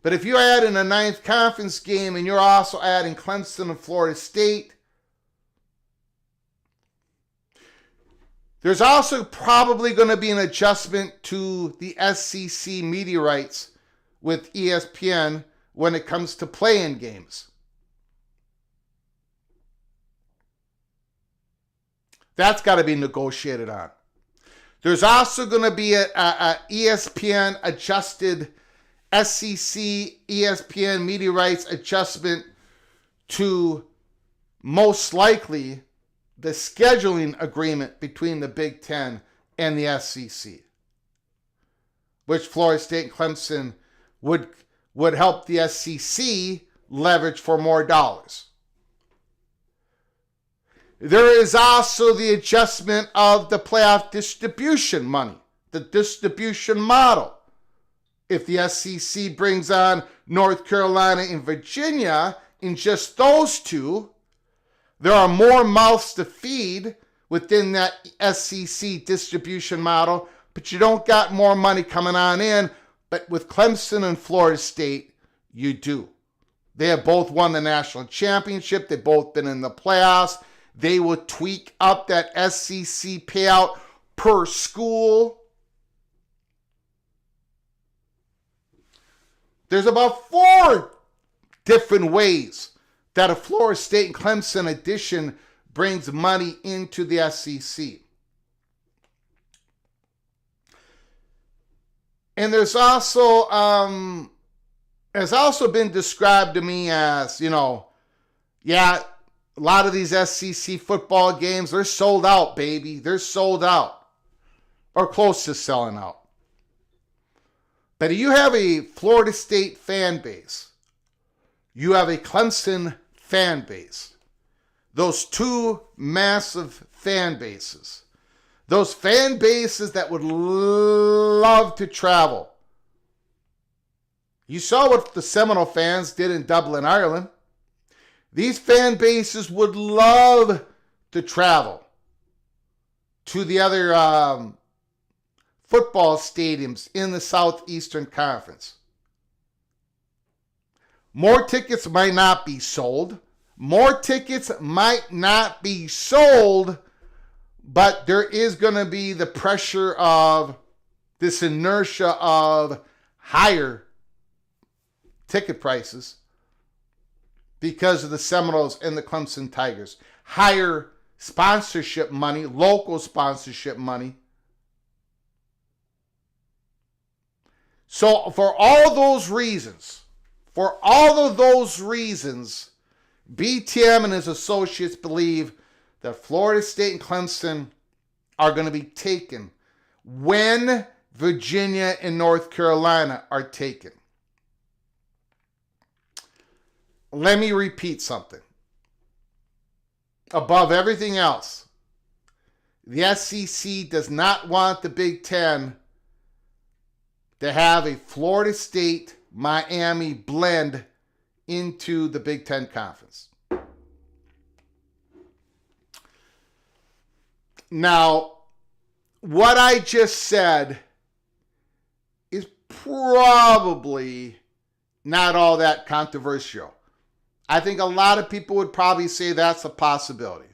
Speaker 1: But if you're adding a 9th conference game and you're also adding Clemson and Florida State, there's also probably going to be an adjustment to the SEC media rights with ESPN when it comes to play-in games. That's got to be negotiated on. There's also going to be a ESPN adjusted SEC, ESPN media rights adjustment to most likely the scheduling agreement between the Big Ten and the SEC, which Florida State and Clemson would help the SEC leverage for more dollars. There is also the adjustment of the playoff distribution money, the distribution model. If the SEC brings on North Carolina and Virginia, in just those two, there are more mouths to feed within that SEC distribution model, but you don't got more money coming on in. But with Clemson and Florida State, you do. They have both won the national championship. They've both been in the playoffs. They will tweak up that SEC payout per school. There's about 4 different ways that a Florida State and Clemson addition brings money into the SEC. And there's also has also been described to me as, a lot of these SEC football games, they're sold out, baby. They're sold out or close to selling out. But you have a Florida State fan base. You have a Clemson fan base. Those two massive fan bases. Those fan bases that would love to travel. You saw what the Seminole fans did in Dublin, Ireland. These fan bases would love to travel to the other football stadiums in the Southeastern Conference. More tickets might not be sold. But there is going to be the pressure of this inertia of higher ticket prices because of the Seminoles and the Clemson Tigers. Higher sponsorship money, local sponsorship money. So for all of those reasons, BTM and his associates believe that Florida State and Clemson are going to be taken when Virginia and North Carolina are taken. Let me repeat something. Above everything else, the SEC does not want the Big Ten to have a Florida State, Miami blend into the Big Ten Conference. Now, what I just said is probably not all that controversial. I think a lot of people would probably say that's a possibility.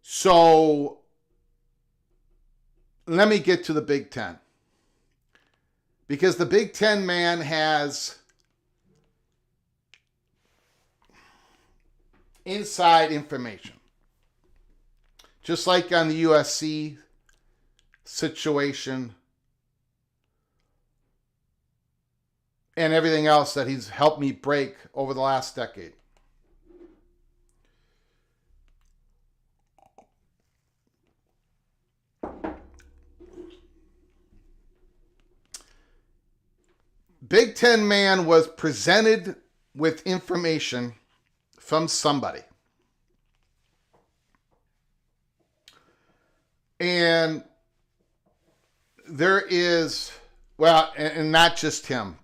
Speaker 1: So let me get to the Big Ten. Because the Big Ten man has inside information. Just like on the USC situation and everything else that he's helped me break over the last decade. Big Ten man was presented with information from somebody. And there is, well, and not just him.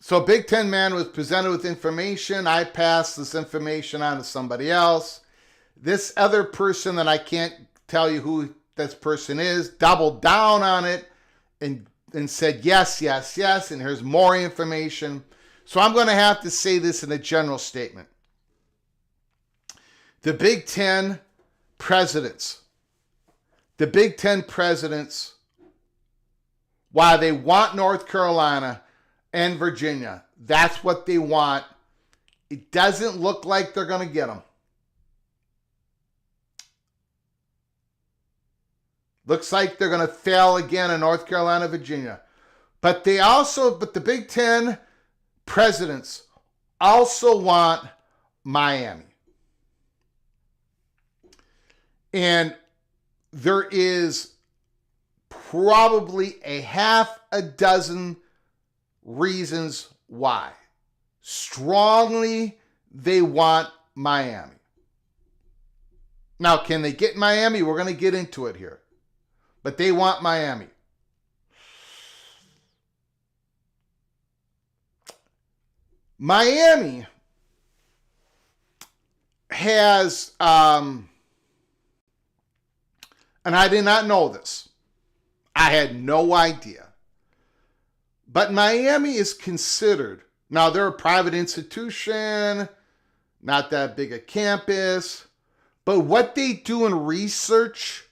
Speaker 1: So Big Ten man was presented with information. I passed this information on to somebody else. This other person that I can't tell you who this person is doubled down on it and said yes, yes, yes, and here's more information. So I'm going to have to say this in a general statement. The Big Ten presidents, while they want North Carolina and Virginia, that's what they want. It doesn't look like they're going to get them. Looks like they're going to fail again in North Carolina, Virginia. But the Big Ten presidents also want Miami. And there is probably a half a dozen reasons why. Strongly, they want Miami. Now, can they get Miami? We're going to get into it here. But they want Miami. Miami has, and I did not know this. I had no idea. But Miami is considered, now they're a private institution, not that big a campus, but what they do in research,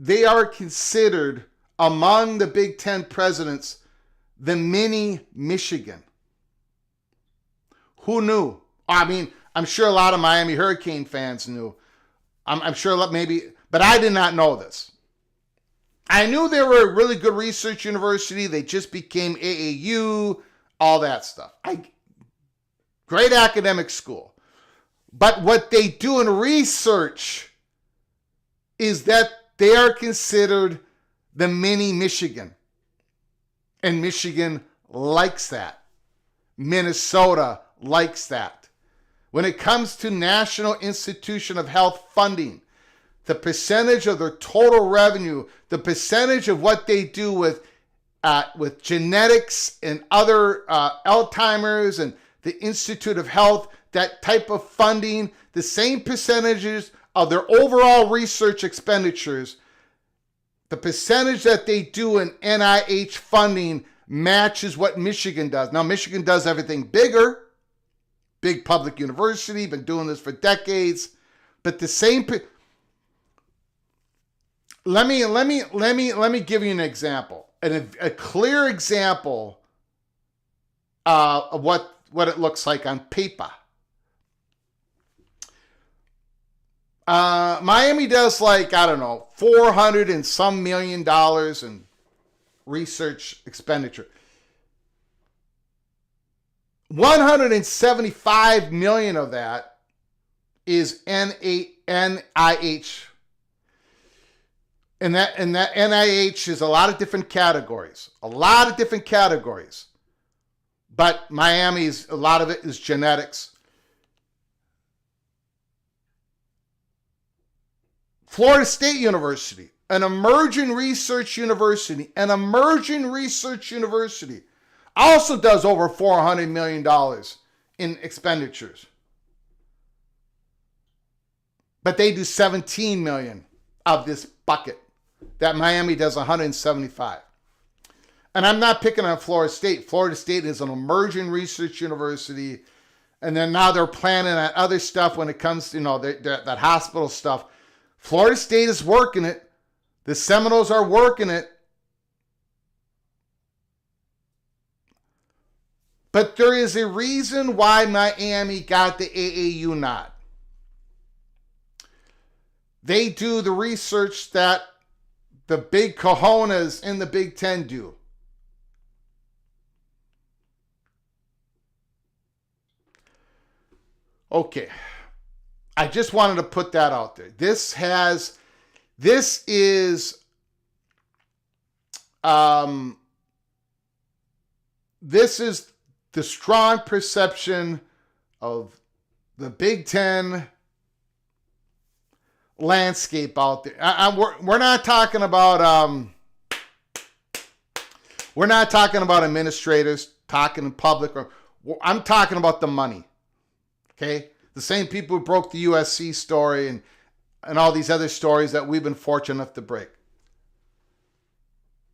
Speaker 1: they are considered among the Big Ten presidents the mini Michigan. Who knew? I mean, I'm sure a lot of Miami Hurricane fans knew. I'm sure maybe, but I did not know this. I knew they were a really good research university. They just became AAU, all that stuff. Great academic school. But what they do in research is that they are considered the mini Michigan. And Michigan likes that. Minnesota likes that. When it comes to National Institute of Health funding, the percentage of their total revenue, the percentage of what they do with genetics and other Alzheimer's and the Institute of Health, that type of funding, the same percentages of their overall research expenditures, the percentage that they do in NIH funding matches what Michigan does. Now, Michigan does everything bigger, big public university, been doing this for decades, but the same. Let me give you an example, a clear example of what it looks like on paper. Miami does $400 and some million in research expenditure. 175 million of that is NIH. And that NIH is a lot of different categories. But Miami's, a lot of it is genetics. Florida State University, an emerging research university, also does over $400 million in expenditures. But they do 17 million of this bucket that Miami does 175. And I'm not picking on Florida State. Florida State is an emerging research university. And then now they're planning on other stuff when it comes to, that hospital stuff. Florida State is working it. The Seminoles are working it. But there is a reason why Miami got the AAU nod. They do the research that the big cojones in the Big Ten do. Okay. I just wanted to put that out there. This is the strong perception of the Big Ten landscape out there. We're not talking about administrators talking in public. I'm talking about the money. Okay, the same people who broke the USC story and all these other stories that we've been fortunate enough to break.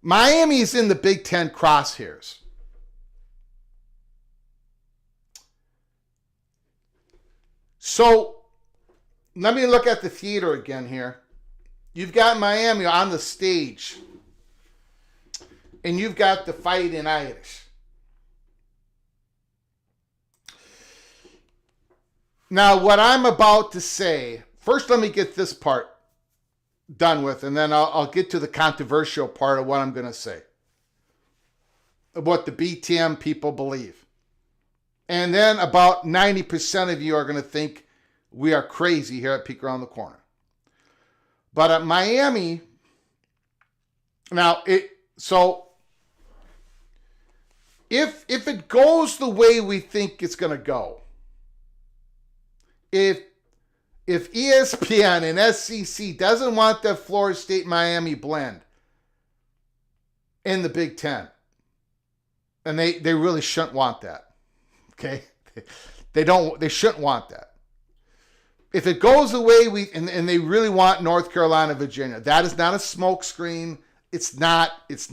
Speaker 1: Miami's in the Big Ten crosshairs. So let me look at the theater again here. You've got Miami on the stage, and you've got the Fighting Irish. Now, what I'm about to say, first let me get this part done with, and then I'll get to the controversial part of what I'm going to say, of what the BTM people believe. And then about 90% of you are going to think we are crazy here at Peek Around the Corner. But at Miami, if it goes the way we think it's going to go, if ESPN and SEC doesn't want that Florida State Miami blend in the Big Ten, and they really shouldn't want that. Okay? They shouldn't want that. If it goes the way and they really want North Carolina, Virginia, that is not a smokescreen. It's not. If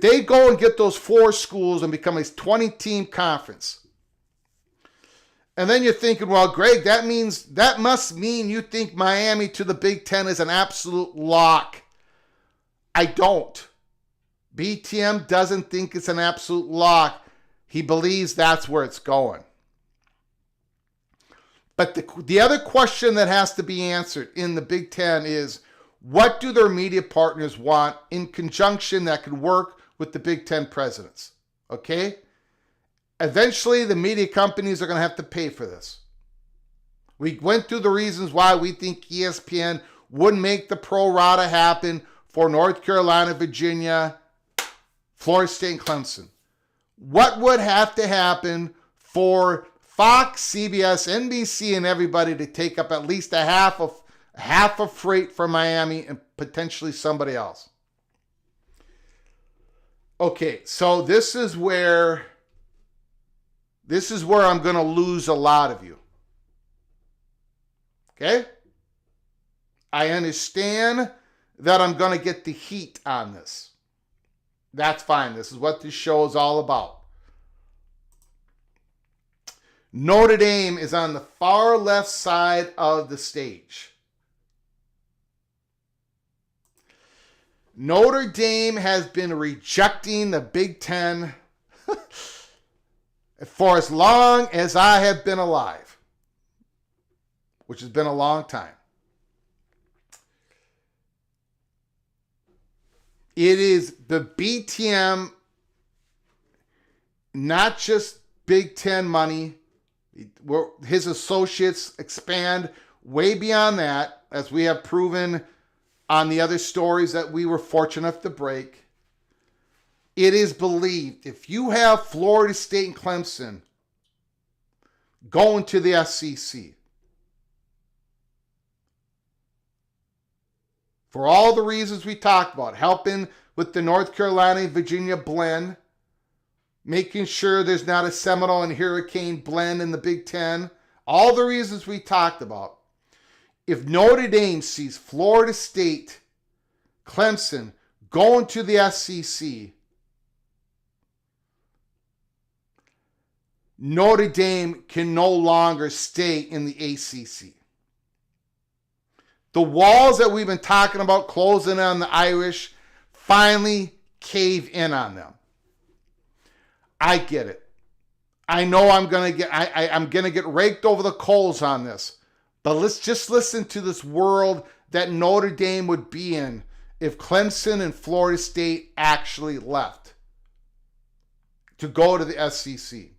Speaker 1: they go and get those 4 schools and become a 20-team conference, and then you're thinking, well, Greg, that must mean you think Miami to the Big Ten is an absolute lock. I don't. BTM doesn't think it's an absolute lock. He believes that's where it's going. But the other question that has to be answered in the Big Ten is, what do their media partners want in conjunction that could work with the Big Ten presidents? Okay? Eventually, the media companies are going to have to pay for this. We went through the reasons why we think ESPN wouldn't make the pro rata happen for North Carolina, Virginia, Florida State, and Clemson. What would have to happen for Fox, CBS, NBC, and everybody to take up at least a half of freight for Miami and potentially somebody else? Okay, so this is where I'm going to lose a lot of you. Okay? I understand that I'm going to get the heat on this. That's fine. This is what this show is all about. Notre Dame is on the far left side of the stage. Notre Dame has been rejecting the Big Ten for as long as I have been alive, which has been a long time. It is the BTM, not just Big Ten money. His associates expand way beyond that, as we have proven on the other stories that we were fortunate enough to break. It is believed if you have Florida State and Clemson going to the SEC, For all the reasons we talked about, helping with the North Carolina-Virginia blend, making sure there's not a Seminole and Hurricane blend in the Big Ten, all the reasons we talked about. If Notre Dame sees Florida State, Clemson going to the SEC, Notre Dame can no longer stay in the ACC. The walls that we've been talking about closing on the Irish finally cave in on them. I get it. I know I'm gonna get raked over the coals on this, but let's just listen to this world that Notre Dame would be in if Clemson and Florida State actually left to go to the SEC.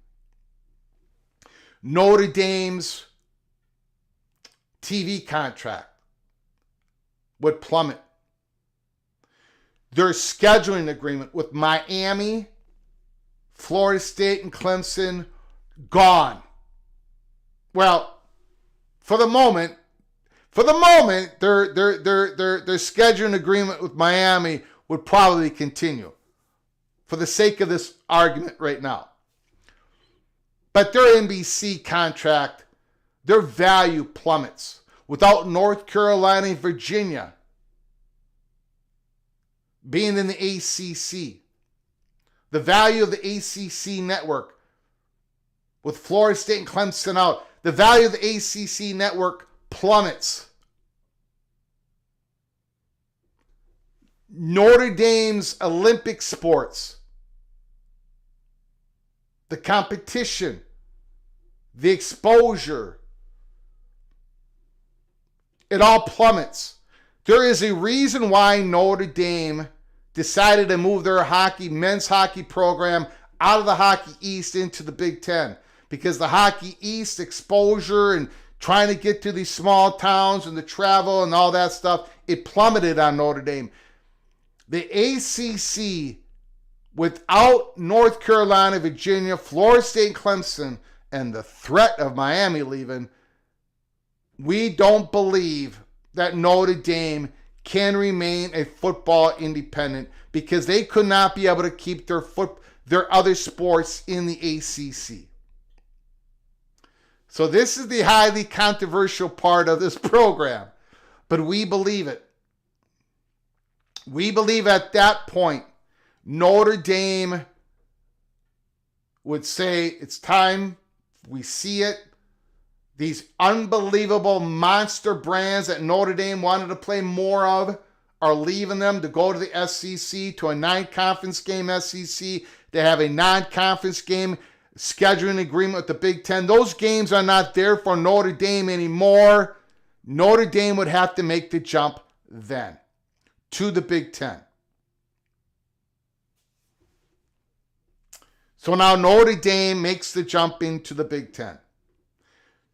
Speaker 1: Notre Dame's TV contract would plummet. Their scheduling agreement with Miami, Florida State, and Clemson, gone. Well, for the moment, their scheduling agreement with Miami would probably continue for the sake of this argument right now. But their NBC contract, their value plummets. Without North Carolina and Virginia being in the ACC, the value of the ACC network, with Florida State and Clemson out, the value of the ACC network plummets. Notre Dame's Olympic sports, the competition, the exposure, it all plummets. There is a reason why Notre Dame decided to move their men's hockey program out of the Hockey East into the Big Ten. Because the Hockey East exposure and trying to get to these small towns and the travel and all that stuff, it plummeted on Notre Dame. The ACC, without North Carolina, Virginia, Florida State, and Clemson, and the threat of Miami leaving, we don't believe that Notre Dame can remain a football independent because they could not be able to keep their other sports in the ACC. So this is the highly controversial part of this program, but we believe it. We believe at that point, Notre Dame would say, it's time, we see it. These unbelievable monster brands that Notre Dame wanted to play more of are leaving them to go to the SEC, to a non-conference game SEC. They have a non-conference game scheduling agreement with the Big Ten. Those games are not there for Notre Dame anymore. Notre Dame would have to make the jump then to the Big Ten. So now Notre Dame makes the jump into the Big Ten.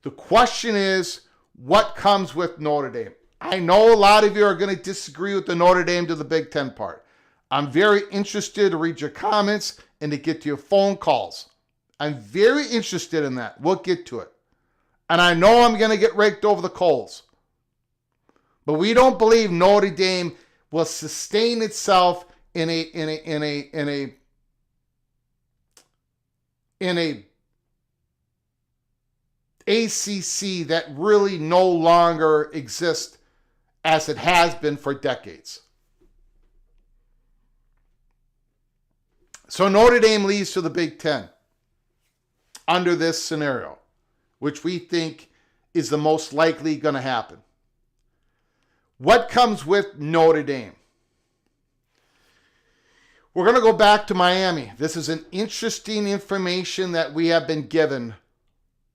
Speaker 1: The question is, what comes with Notre Dame? I know a lot of you are going to disagree with the Notre Dame to the Big Ten part. I'm very interested to read your comments and to get to your phone calls. I'm very interested in that. We'll get to it. And I know I'm going to get raked over the coals. But we don't believe Notre Dame will sustain itself in a ACC that really no longer exists as it has been for decades. So Notre Dame leads to the Big Ten under this scenario, which we think is the most likely going to happen. What comes with Notre Dame? We're going to go back to Miami. This is an interesting information that we have been given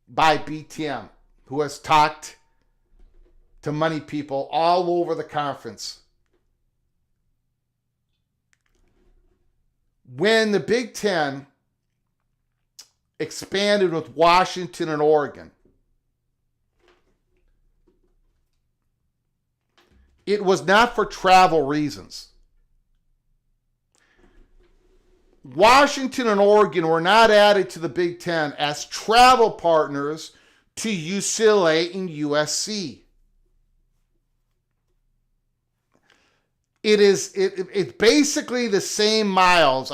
Speaker 1: by BTM, who has talked to money people all over the conference. When the Big Ten expanded with Washington and Oregon, it was not for travel reasons. Washington and Oregon were not added to the Big Ten as travel partners to UCLA and USC. It's basically the same miles,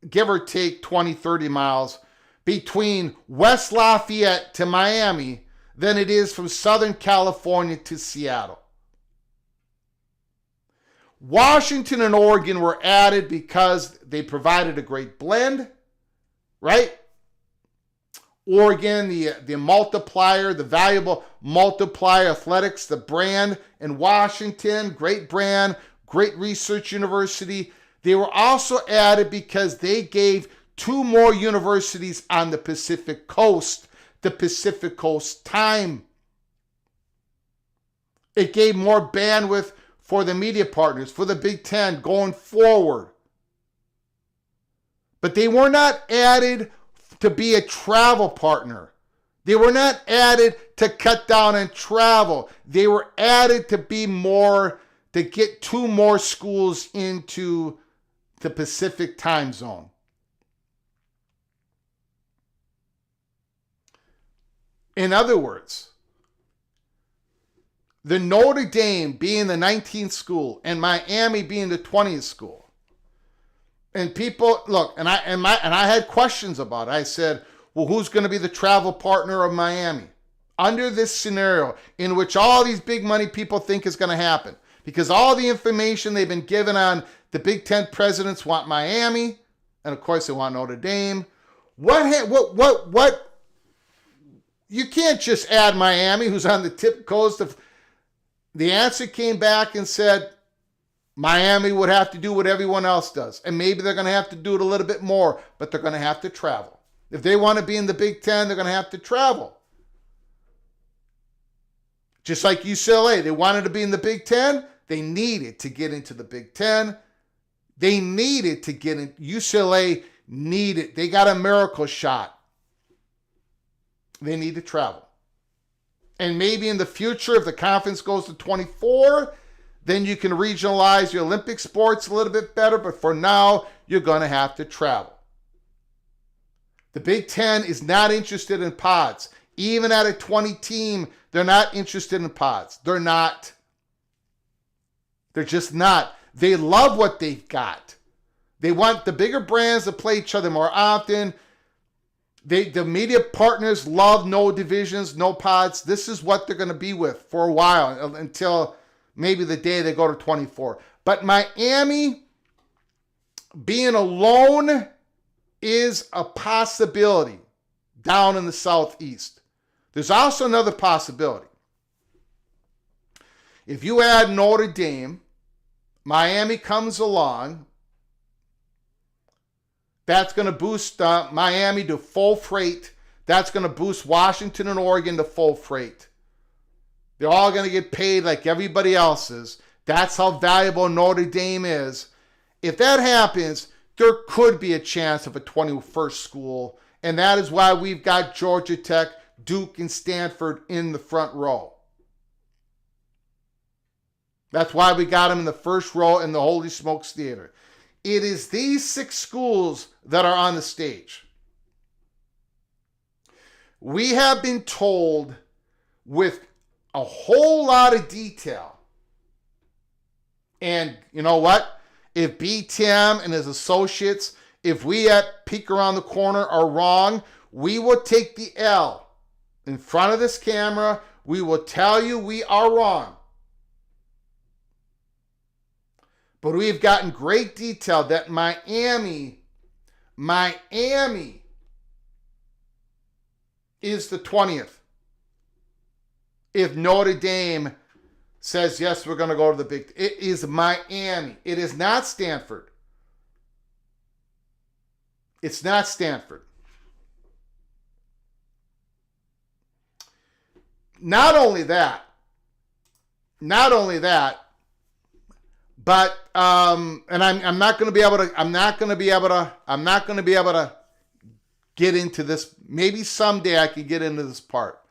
Speaker 1: give or take 20, 30 miles between West Lafayette to Miami than it is from Southern California to Seattle. Washington and Oregon were added because they provided a great blend, right? Oregon, the multiplier, the valuable multiplier athletics, the brand, and Washington, great brand, great research university. They were also added because they gave two more universities on the Pacific Coast time. It gave more bandwidth for the media partners, for the Big Ten going forward. But they were not added to be a travel partner. They were not added to cut down on travel. They were added to be more, to get two more schools into the Pacific time zone. In other words, the Notre Dame being the 19th school and Miami being the 20th school. And people, look, and I had questions about it. I said, well, who's going to be the travel partner of Miami? Under this scenario in which all these big money people think is going to happen. Because all the information they've been given on the Big Ten presidents want Miami, and of course they want Notre Dame. What? You can't just add Miami, who's on the tip coast of. The answer came back and said Miami would have to do what everyone else does. And maybe they're going to have to do it a little bit more, but they're going to have to travel. If they want to be in the Big Ten, they're going to have to travel. Just like UCLA, they wanted to be in the Big Ten. They needed to get into the Big Ten. They needed to get in. UCLA needed. They got a miracle shot. They need to travel. And maybe in the future, if the conference goes to 24, then you can regionalize your Olympic sports a little bit better. But for now, you're going to have to travel. The Big Ten is not interested in pods. Even at a 20 team, they're not interested in pods. They're not. They're just not. They love what they've got. They want the bigger brands to play each other more often. The media partners love no divisions, no pods. This is what they're going to be with for a while until maybe the day they go to 24. But Miami being alone is a possibility down in the Southeast. There's also another possibility. If you add Notre Dame, Miami comes along, that's going to boost Miami to full freight. That's going to boost Washington and Oregon to full freight. They're all going to get paid like everybody else is. That's how valuable Notre Dame is. If that happens, there could be a chance of a 21st school. And that is why we've got Georgia Tech, Duke, and Stanford in the front row. That's why we got them in the first row in the Holy Smokes Theater. It is these 6 schools that are on the stage. We have been told with a whole lot of detail. And you know what? If BTM and his associates, if we at Peek Around the Corner are wrong, we will take the L. In front of this camera, we will tell you we are wrong. But we've gotten great detail that Miami is the 20th. If Notre Dame says, yes, we're going to go to the Big, it is Miami. It is not Stanford. It's not Stanford. Not only that, but and I'm not going to be able to get into this. Maybe someday I could get into this part.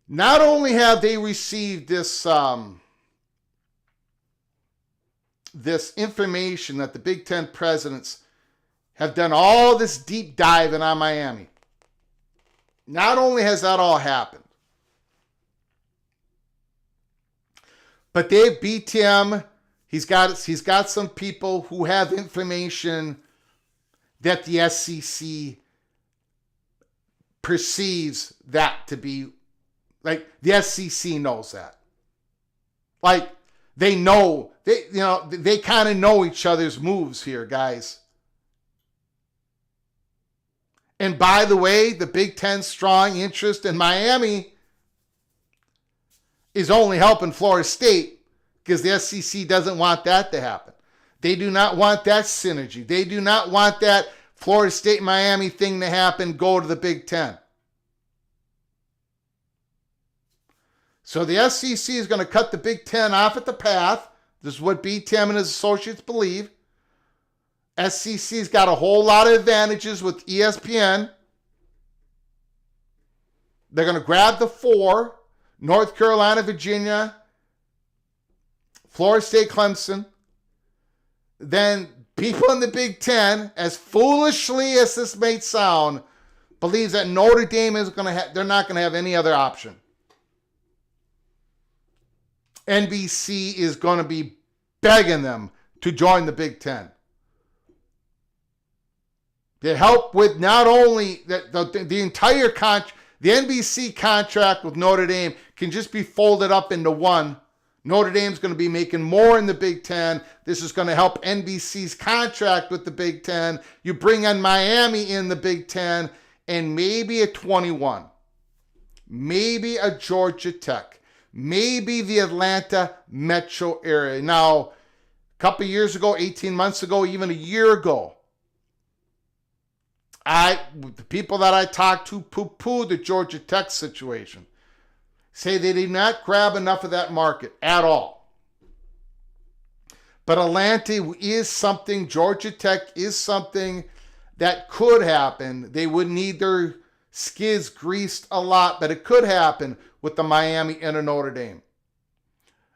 Speaker 1: Not only have they received this this information that the Big Ten presidents have done all this deep diving on Miami. Not only has that all happened, but BTM He's got some people who have information that the SEC perceives that to be, like, the SEC knows that. Like, they know, they kind of know each other's moves here, guys. And by the way, the Big Ten's strong interest in Miami is only helping Florida State, because the SEC doesn't want that to happen. They do not want that synergy. They do not want that Florida State Miami thing to happen, go to the Big Ten. So the SEC is going to cut the Big Ten off at the path. This is what BTM and his associates believe. SEC's got a whole lot of advantages with ESPN. They're going to grab the 4, North Carolina, Virginia, Florida State, Clemson. Then people in the Big Ten, as foolishly as this may sound, believes that Notre Dame is going to they're not going to have any other option. NBC is going to be begging them to join the Big Ten. They help with not only the entire the NBC contract with Notre Dame can just be folded up into one. Notre Dame's going to be making more in the Big Ten. This is going to help NBC's contract with the Big Ten. You bring in Miami in the Big Ten, and maybe a 21. Maybe a Georgia Tech. Maybe the Atlanta metro area. Now, a couple years ago, 18 months ago, even a year ago, the people that I talked to poo-poo the Georgia Tech situation. Say they did not grab enough of that market at all. But Atlanta is something, Georgia Tech is something that could happen. They would need their skids greased a lot, but it could happen with the Miami and a Notre Dame.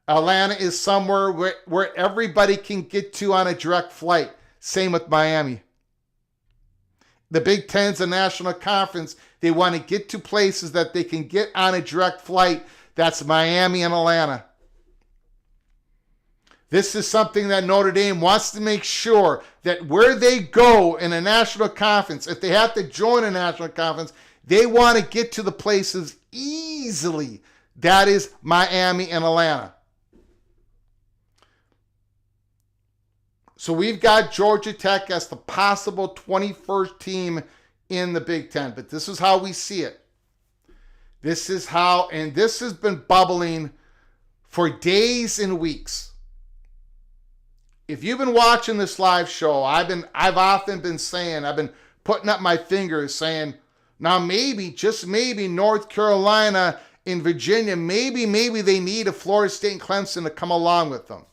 Speaker 1: Atlanta is somewhere where everybody can get to on a direct flight. Same with Miami. The Big Ten's a national conference. They want to get to places that they can get on a direct flight. That's Miami and Atlanta. This is something that Notre Dame wants to make sure that where they go in a national conference, if they have to join a national conference, they want to get to the places easily. That is Miami and Atlanta. So we've got Georgia Tech as the possible 21st team in the Big Ten. But this is how we see it. This is how, and this has been bubbling for days and weeks. If you've been watching this live show, I've often been saying, I've been putting up my fingers saying, now maybe, just maybe, North Carolina and Virginia, maybe they need a Florida State and Clemson to come along with them.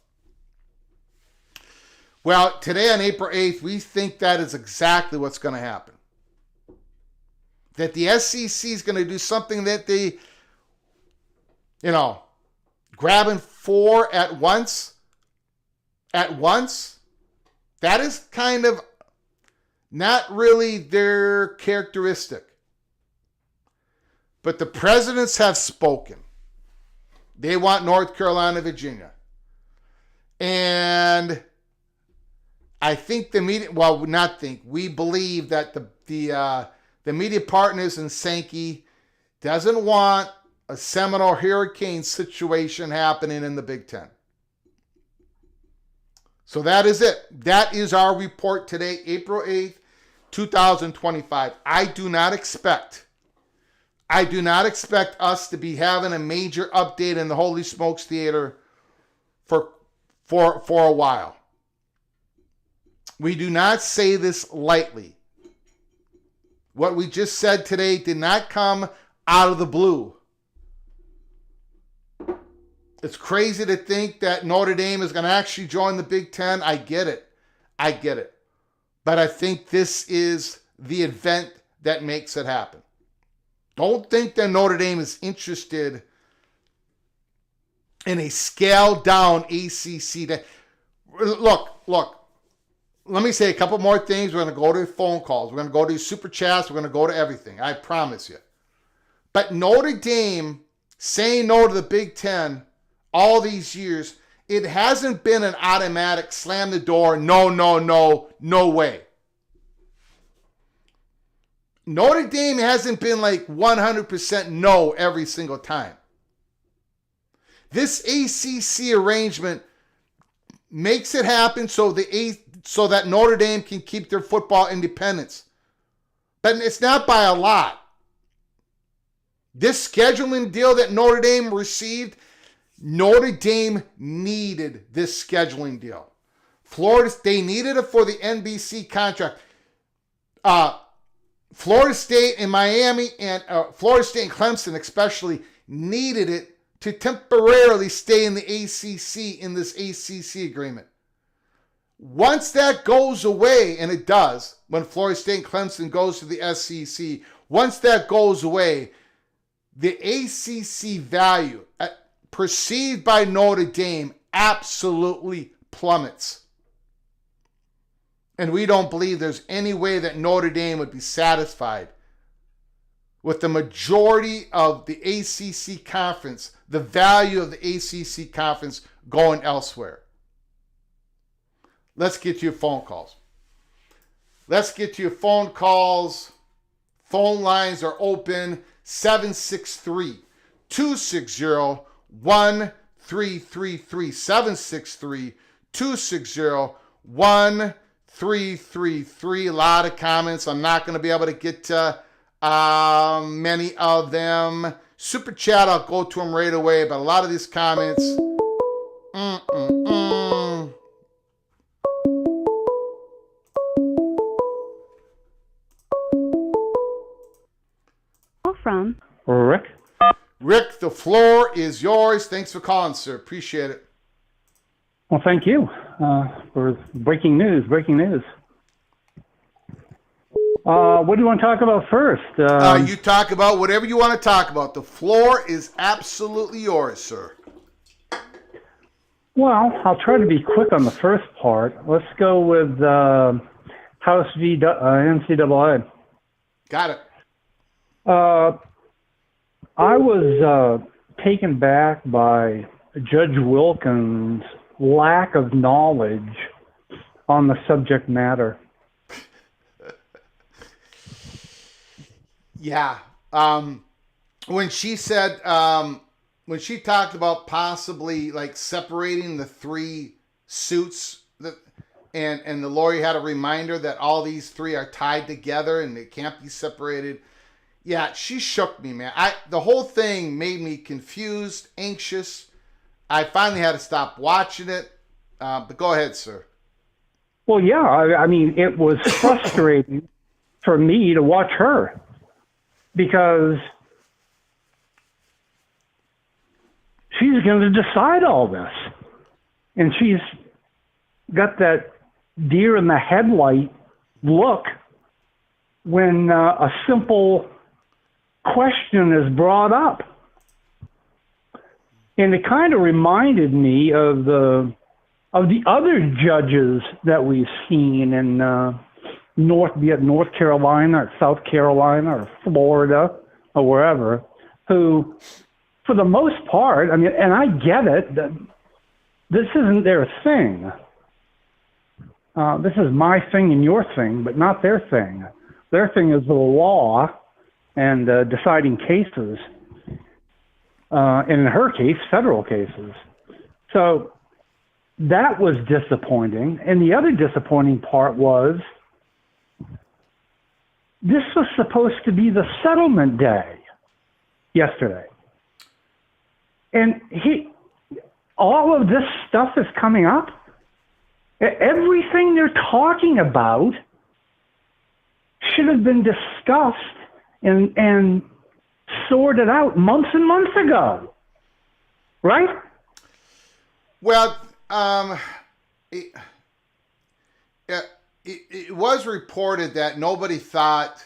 Speaker 1: Well, today on April 8th, we think that is exactly what's going to happen. That the SEC is going to do something that they, grabbing 4 at once, that is kind of not really their characteristic. But the presidents have spoken. They want North Carolina, Virginia. And I think the media, we believe that the media partners in Sankey doesn't want a Seminole Hurricane situation happening in the Big Ten. So that is it. That is our report today, April 8th, 2025. I do not expect us to be having a major update in the Holy Smokes Theater for a while. We do not say this lightly. What we just said today did not come out of the blue. It's crazy to think that Notre Dame is going to actually join the Big Ten. I get it. But I think this is the event that makes it happen. Don't think that Notre Dame is interested in a scaled down ACC. Look. Let me say a couple more things. We're going to go to phone calls. We're going to go to super chats. We're going to go to everything. I promise you. But Notre Dame saying no to the Big Ten all these years it hasn't been an automatic slam the door, no way. Notre Dame hasn't been like 100% no every single time. This ACC arrangement makes it happen so that Notre Dame can keep their football independence. But it's not by a lot. This scheduling deal that Notre Dame received, Notre Dame needed this scheduling deal. Florida, they needed it for the NBC contract. Florida State and Miami and Florida State and Clemson especially needed it to temporarily stay in the ACC in this ACC agreement. Once that goes away, and it does, when Florida State and Clemson goes to the SEC, once that goes away, the ACC value perceived by Notre Dame absolutely plummets. And we don't believe there's any way that Notre Dame would be satisfied with the majority of the ACC conference, the value of the ACC conference going elsewhere. Let's get to your phone calls. Phone lines are open. 763-260-1333. 763-260-1333. A lot of comments. I'm not going to be able to get to many of them. Super chat, I'll go to them right away, but a lot of these comments.
Speaker 2: From
Speaker 3: Rick.
Speaker 1: Rick, the floor is yours. Thanks for calling, sir. Appreciate it.
Speaker 3: Well, thank you for breaking news. What do you want to talk about first?
Speaker 1: You talk about whatever you want to talk about. The floor is absolutely yours, sir.
Speaker 3: Well, I'll try to be quick on the first part. Let's go with House v. NCAA.
Speaker 1: Got it.
Speaker 3: I was taken back by Judge Wilkins' lack of knowledge on the subject matter.
Speaker 1: Yeah. When she said, when she talked about possibly like separating the three suits, and the lawyer had a reminder that all these three are tied together and they can't be separated. Yeah, she shook me, man. The whole thing made me confused, anxious. I finally had to stop watching it. But go ahead, sir.
Speaker 3: Well, yeah, I mean, it was frustrating for me to watch her because she's going to decide all this. And she's got that deer in the headlight look when a simple question is brought up. And it kind of reminded me of the other judges that we've seen in North Carolina or South Carolina or Florida or wherever, who, for the most part, I mean, and I get it, that this isn't their thing. This is my thing and your thing, but not their thing. Their thing is the law and deciding cases, and in her case, federal cases. So that was disappointing. And the other disappointing part was this was supposed to be the settlement day yesterday. And all of this stuff is coming up. Everything they're talking about should have been discussed and sorted out months and months ago, right?
Speaker 1: Well, it was reported that nobody thought,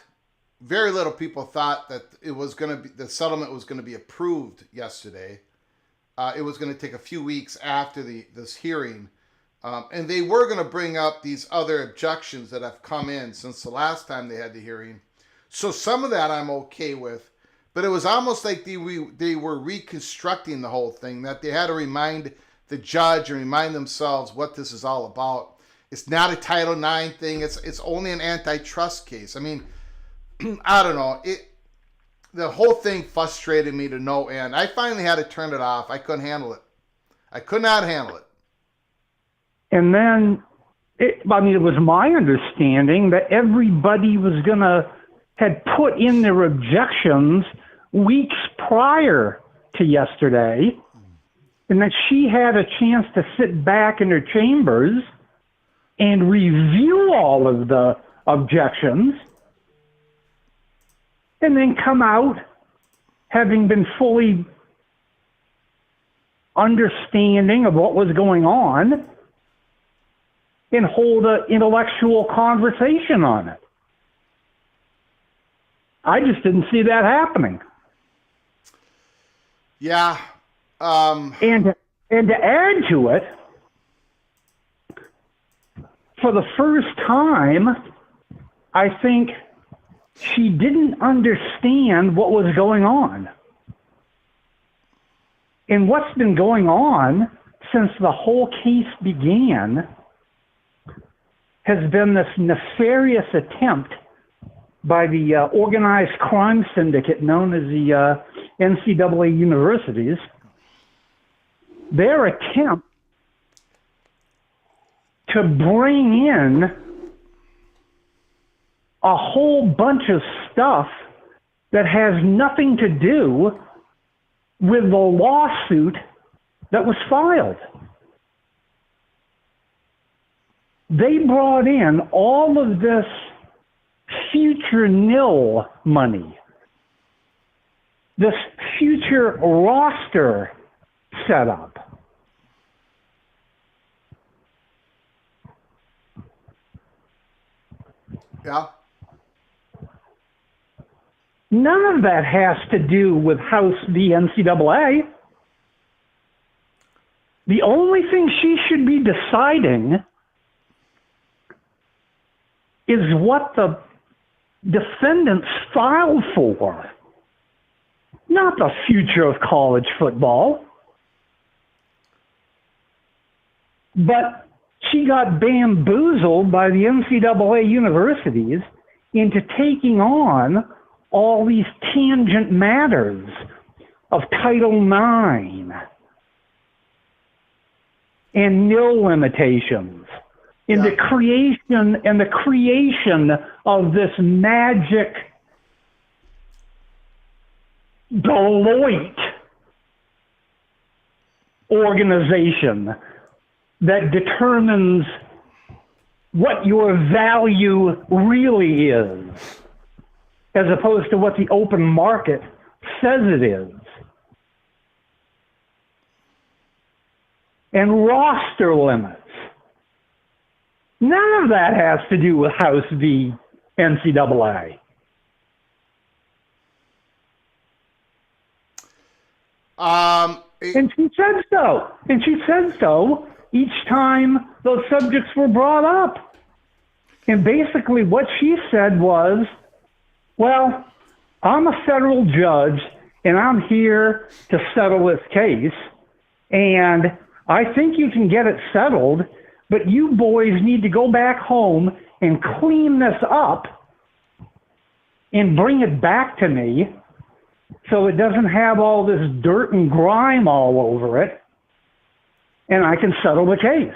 Speaker 1: very little people thought that it was going to be, the settlement was going to be approved yesterday. It was going to take a few weeks after this hearing. And they were going to bring up these other objections that have come in since the last time they had the hearing. So some of that I'm okay with, but it was almost like they were reconstructing the whole thing, that they had to remind the judge and remind themselves what this is all about. It's not a Title IX thing. It's only an antitrust case. I mean, I don't know. The whole thing frustrated me to no end. I finally had to turn it off. I couldn't handle it. I could not handle it.
Speaker 3: And then, it was my understanding that everybody had put in their objections weeks prior to yesterday, and that she had a chance to sit back in her chambers and review all of the objections, and then come out having been fully understanding of what was going on and hold an intellectual conversation on it. I just didn't see that happening.
Speaker 1: Yeah.
Speaker 3: And to add to it, for the first time, I think she didn't understand what was going on. And what's been going on since the whole case began has been this nefarious attempt by the organized crime syndicate known as the NCAA universities, their attempt to bring in a whole bunch of stuff that has nothing to do with the lawsuit that was filed. They brought in all of this future nil money, this future roster setup.
Speaker 1: Yeah.
Speaker 3: None of that has to do with House v. NCAA. The only thing she should be deciding is what the defendants filed for, not the future of college football. But she got bamboozled by the NCAA universities into taking on all these tangent matters of Title IX and nil limitations in the creation of this magic Deloitte organization that determines what your value really is, as opposed to what the open market says it is. And roster limits. None of that has to do with House v. NCAA. And she said so. And she said so each time those subjects were brought up. And basically what she said was, well, I'm a federal judge and I'm here to settle this case. And I think you can get it settled, but you boys need to go back home and clean this up and bring it back to me so it doesn't have all this dirt and grime all over it, and I can settle the case.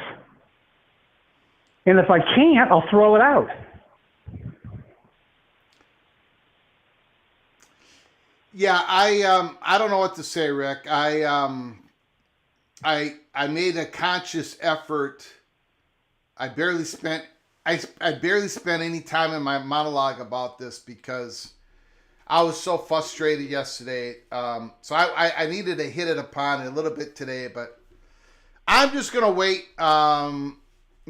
Speaker 3: And if I can't, I'll throw it out.
Speaker 1: Yeah, I don't know what to say, Rick. I made a conscious effort. I barely spent any time in my monologue about this because I was so frustrated yesterday. So I needed to hit it upon it a little bit today, but I'm just gonna wait and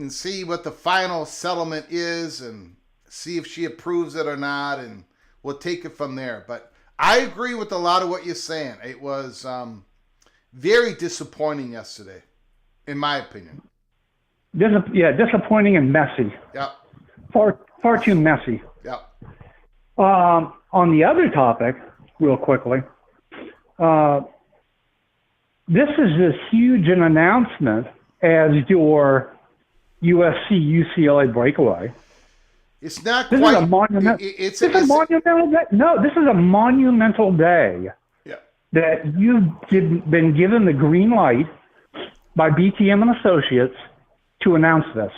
Speaker 1: see what the final settlement is and see if she approves it or not, and we'll take it from there. But I agree with a lot of what you're saying. It was very disappointing yesterday, in my opinion.
Speaker 3: Disappointing and messy.
Speaker 1: Yep.
Speaker 3: Far too messy.
Speaker 1: Yep.
Speaker 3: On the other topic, real quickly, this is as huge an announcement as your USC UCLA breakaway.
Speaker 1: It's not
Speaker 3: This
Speaker 1: quite.
Speaker 3: is a monument.
Speaker 1: It's
Speaker 3: a monumental day. No, this is a monumental day.
Speaker 1: Yeah.
Speaker 3: That you've been given the green light by BTM and Associates to announce this.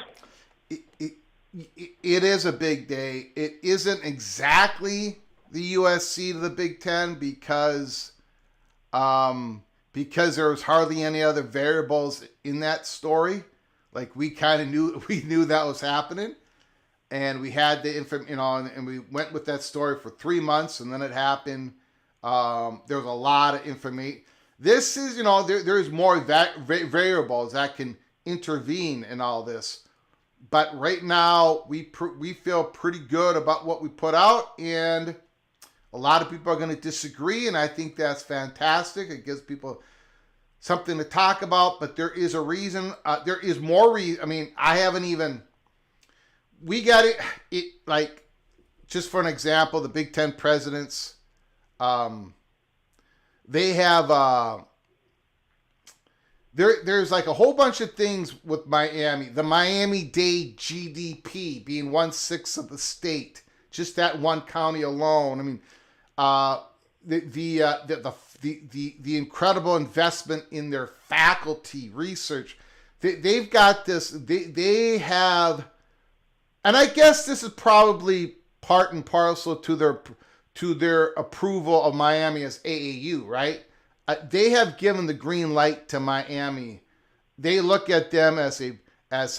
Speaker 1: It is a big day. It isn't exactly the USC to the Big Ten because there was hardly any other variables in that story. Like we kind of knew that was happening, and we had the and we went with that story for 3 months, and then it happened. There was a lot of information. This is, there's more variables that can intervene in all this. But right now, we feel pretty good about what we put out, and a lot of people are going to disagree, and I think that's fantastic. It gives people something to talk about, but there is a reason. There is more reason. I mean, I haven't even... We got it like, just for an example, the Big Ten presidents... they have there's like a whole bunch of things with Miami. The Miami-Dade GDP being 1/6 of the state, just that one county alone. I mean, the incredible investment in their faculty research. They've got this. They have, and I guess this is probably part and parcel to their approval of Miami as AAU, right? They have given the green light to Miami. They look at them as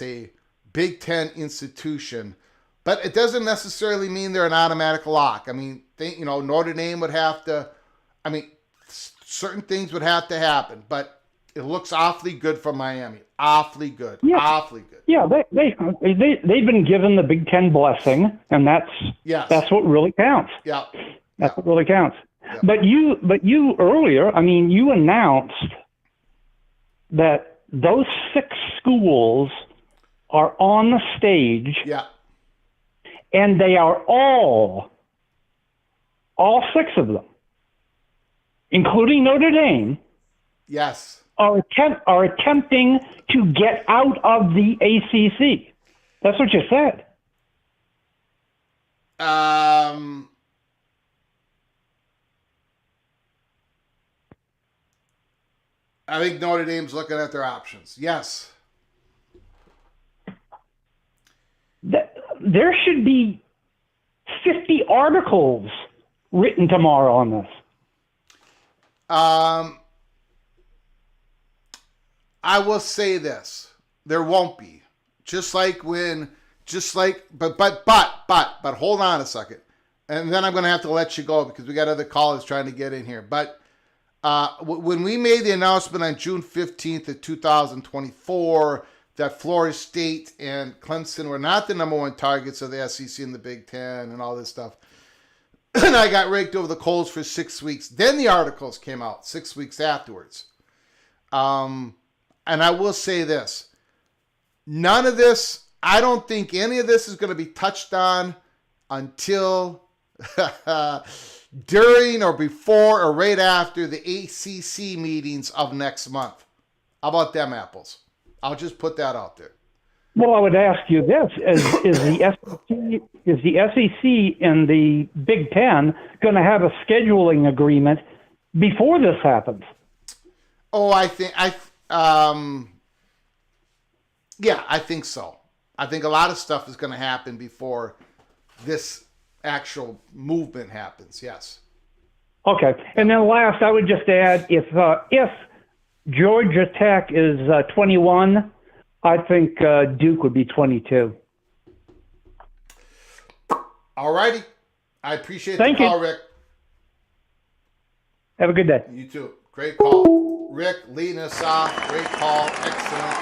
Speaker 1: a Big Ten institution, but it doesn't necessarily mean they're an automatic lock. I mean, Notre Dame would have to. I mean, certain things would have to happen, but it looks awfully good for Miami. Awfully good. Yeah. Awfully good.
Speaker 3: Yeah, they've been given the Big Ten blessing, and that's what really counts.
Speaker 1: Yeah.
Speaker 3: That's what really counts.
Speaker 1: Yeah.
Speaker 3: But you earlier, I mean, you announced that those 6 schools are on the stage.
Speaker 1: Yeah.
Speaker 3: And they are all 6 of them, including Notre Dame.
Speaker 1: Yes.
Speaker 3: Are attempting to get out of the ACC. That's what you said.
Speaker 1: I think Notre Dame's looking at their options. Yes.
Speaker 3: There should be 50 articles written tomorrow on this.
Speaker 1: I will say this. There won't be. But hold on a second. And then I'm going to have to let you go because we got other callers trying to get in here. But when we made the announcement on June 15th of 2024 that Florida State and Clemson were not the number 1 targets of the SEC and the Big Ten and all this stuff, and I got raked over the coals for 6 weeks. Then the articles came out 6 weeks afterwards. And I will say this. None of this, I don't think any of this is going to be touched on until during or before or right after the ACC meetings of next month. How about them apples? I'll just put that out there.
Speaker 3: Well, I would ask you this: is the SEC and the Big Ten going to have a scheduling agreement before this happens?
Speaker 1: Oh, I think so. I think a lot of stuff is going to happen before this actual movement happens. Yes.
Speaker 3: Okay, and then last, I would just add if Georgia Tech is 21, I think Duke would be 22.
Speaker 1: All righty. I appreciate the call, Rick.
Speaker 3: Have a good day.
Speaker 1: You too. Great call. Rick, leading us off. Great call. Excellent.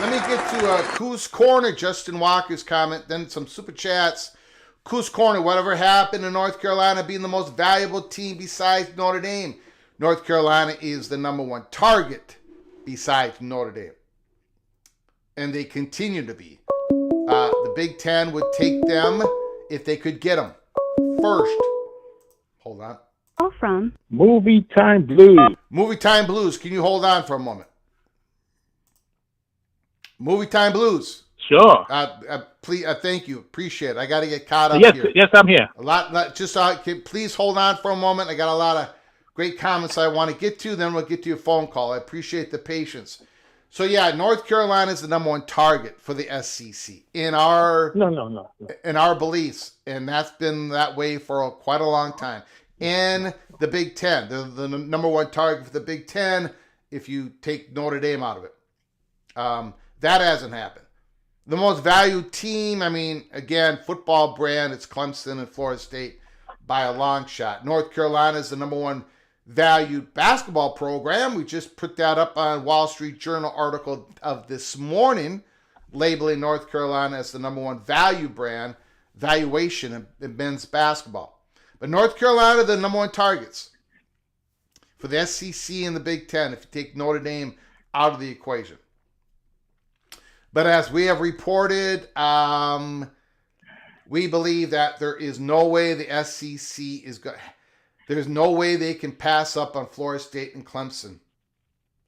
Speaker 1: Let me get to Coos Corner, Justin Walker's comment, then some super chats. Coos Corner, whatever happened to North Carolina being the most valuable team besides Notre Dame? North Carolina is the number 1 target besides Notre Dame. And they continue to be. The Big Ten would take them if they could get them first. Hold on.
Speaker 2: from
Speaker 4: Movie Time Blues.
Speaker 1: Movie Time Blues. Can you hold on for a moment? Movie Time Blues.
Speaker 4: Sure.
Speaker 1: Please, thank you. Appreciate it. I got to get caught up
Speaker 4: Yes,
Speaker 1: here.
Speaker 4: yes, I'm here.
Speaker 1: Please hold on for a moment. I got a lot of great comments I want to get to. Then we'll get to your phone call. I appreciate the patience. So yeah, North Carolina is the number one target for the SEC in our in our beliefs, and that's been that way for quite a long time. In the Big Ten, they're the number one target for the Big Ten if you take Notre Dame out of it. That hasn't happened. The most valued team, I mean, again, football brand, it's Clemson and Florida State by a long shot. North Carolina is the number one valued basketball program. We just put that up on Wall Street Journal article of this morning, labeling North Carolina as the number one valuation in men's basketball. But North Carolina, the number one targets for the SEC and the Big Ten if you take Notre Dame out of the equation. But as we have reported, we believe that there is no way the SEC is going. There's no way they can pass up on Florida State and Clemson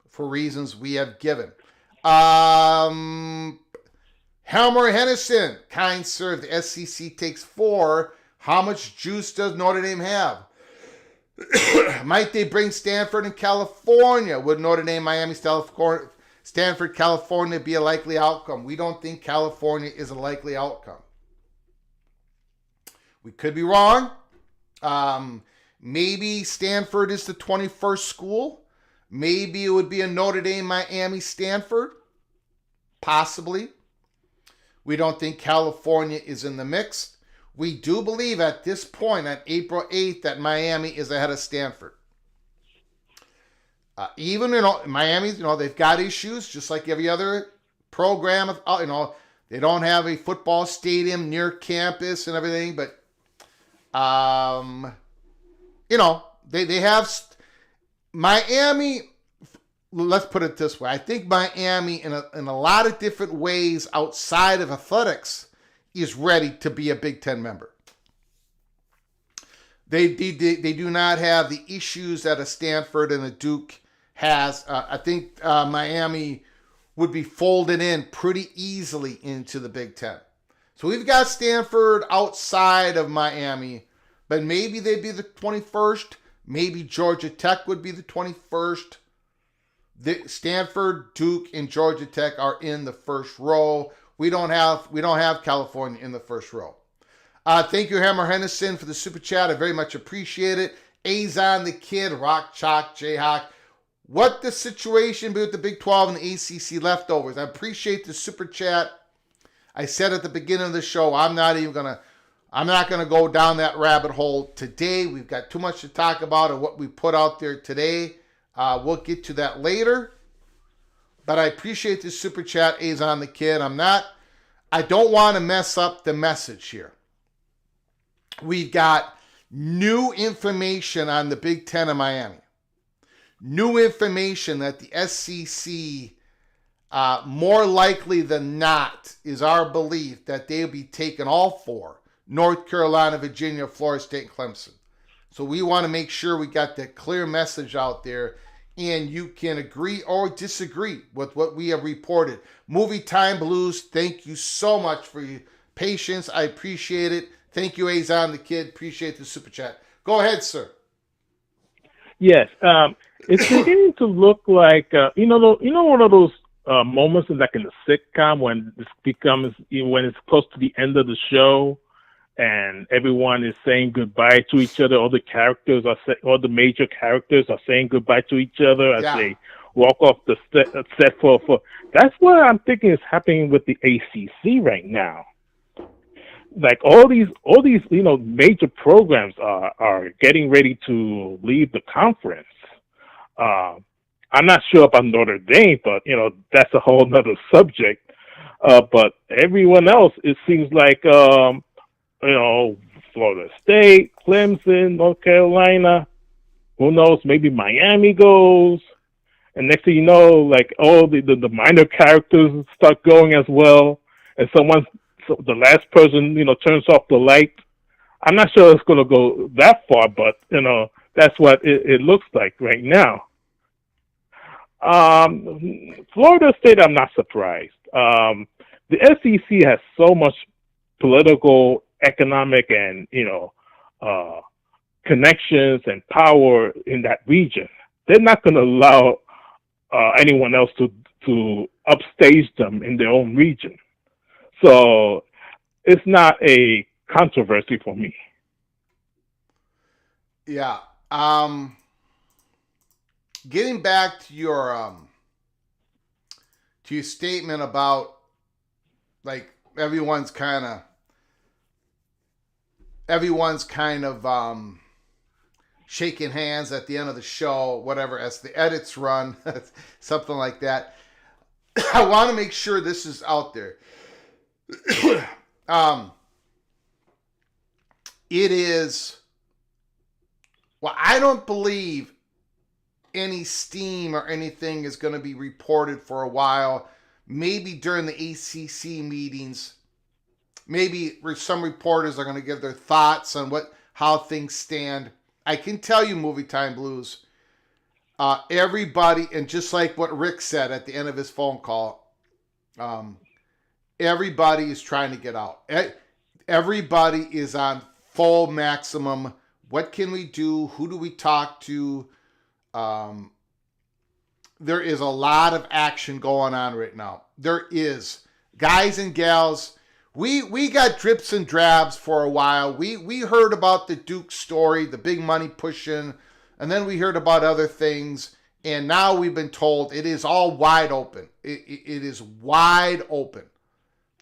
Speaker 1: for reasons we have given. Helmer Hennessy, kind sir, the SEC takes 4. How much juice does Notre Dame have? Might they bring Stanford and California? Would Notre Dame, Miami, Stanford, California be a likely outcome? We don't think California is a likely outcome. We could be wrong. Maybe Stanford is the 21st school. Maybe it would be a Notre Dame, Miami, Stanford. Possibly. We don't think California is in the mix. We do believe at this point, on April 8th, that Miami is ahead of Stanford. Even, Miami, they've got issues, just like every other program. They don't have a football stadium near campus and everything, but they have Miami. Let's put it this way. I think Miami, in a lot of different ways outside of athletics, is ready to be a Big Ten member. They do not have the issues that a Stanford and a Duke has. I think Miami would be folded in pretty easily into the Big Ten. So we've got Stanford outside of Miami, but maybe they'd be the 21st. Maybe Georgia Tech would be the 21st. Stanford, Duke, and Georgia Tech are in the first row. We don't have California in the first row. Thank you, Hammer Hennessy, for the super chat. I very much appreciate it. Azon the Kid, Rock Chalk, Jayhawk. What the situation be with the Big 12 and the ACC leftovers? I appreciate the super chat. I said at the beginning of the show, I'm not gonna go down that rabbit hole today. We've got too much to talk about and what we put out there today. We'll get to that later. But I appreciate the super chat, Azon the Kid. I don't want to mess up the message here. We've got new information on the Big Ten of Miami. New information that the SEC, more likely than not, is our belief that they'll be taking all 4. North Carolina, Virginia, Florida State, and Clemson. So we want to make sure we got that clear message out there, and you can agree or disagree with what we have reported. Movie Time Blues, thank you so much for your patience. I appreciate it. Thank you, Azon the Kid. Appreciate the super chat. Go ahead, sir.
Speaker 4: Yes, it's beginning to look like one of those moments like in the sitcom when this becomes when it's close to the end of the show, and everyone is saying goodbye to each other. All the major characters are saying goodbye to each other as they walk off the set for. That's what I'm thinking is happening with the ACC right now. Like all these major programs are getting ready to leave the conference. I'm not sure about Notre Dame, but that's a whole nother subject. But everyone else, it seems like Florida State, Clemson, North Carolina. Who knows? Maybe Miami goes, and next thing you know, like all the minor characters start going as well, and the last person turns off the light. I'm not sure it's going to go that far, but That's what it looks like right now. Florida State, I'm not surprised. The SEC has so much political, economic, and connections and power in that region. They're not going to allow anyone else to upstage them in their own region. So it's not a controversy for me.
Speaker 1: Yeah. Getting back to your statement about like everyone's kind of shaking hands at the end of the show, whatever, as the edits run, something like that. I want to make sure this is out there. It is, well, I don't believe any steam or anything is going to be reported for a while. Maybe during the ACC meetings, maybe some reporters are going to give their thoughts on how things stand. I can tell you, Movie Time Blues, everybody, and just like what Rick said at the end of his phone call, everybody is trying to get out. Everybody is on full maximum. What can we do? Who do we talk to? There is a lot of action going on right now. There is. Guys and gals, we got drips and drabs for a while. We heard about the Duke story, the big money pushing, and then we heard about other things, and now we've been told it is all wide open. It is wide open.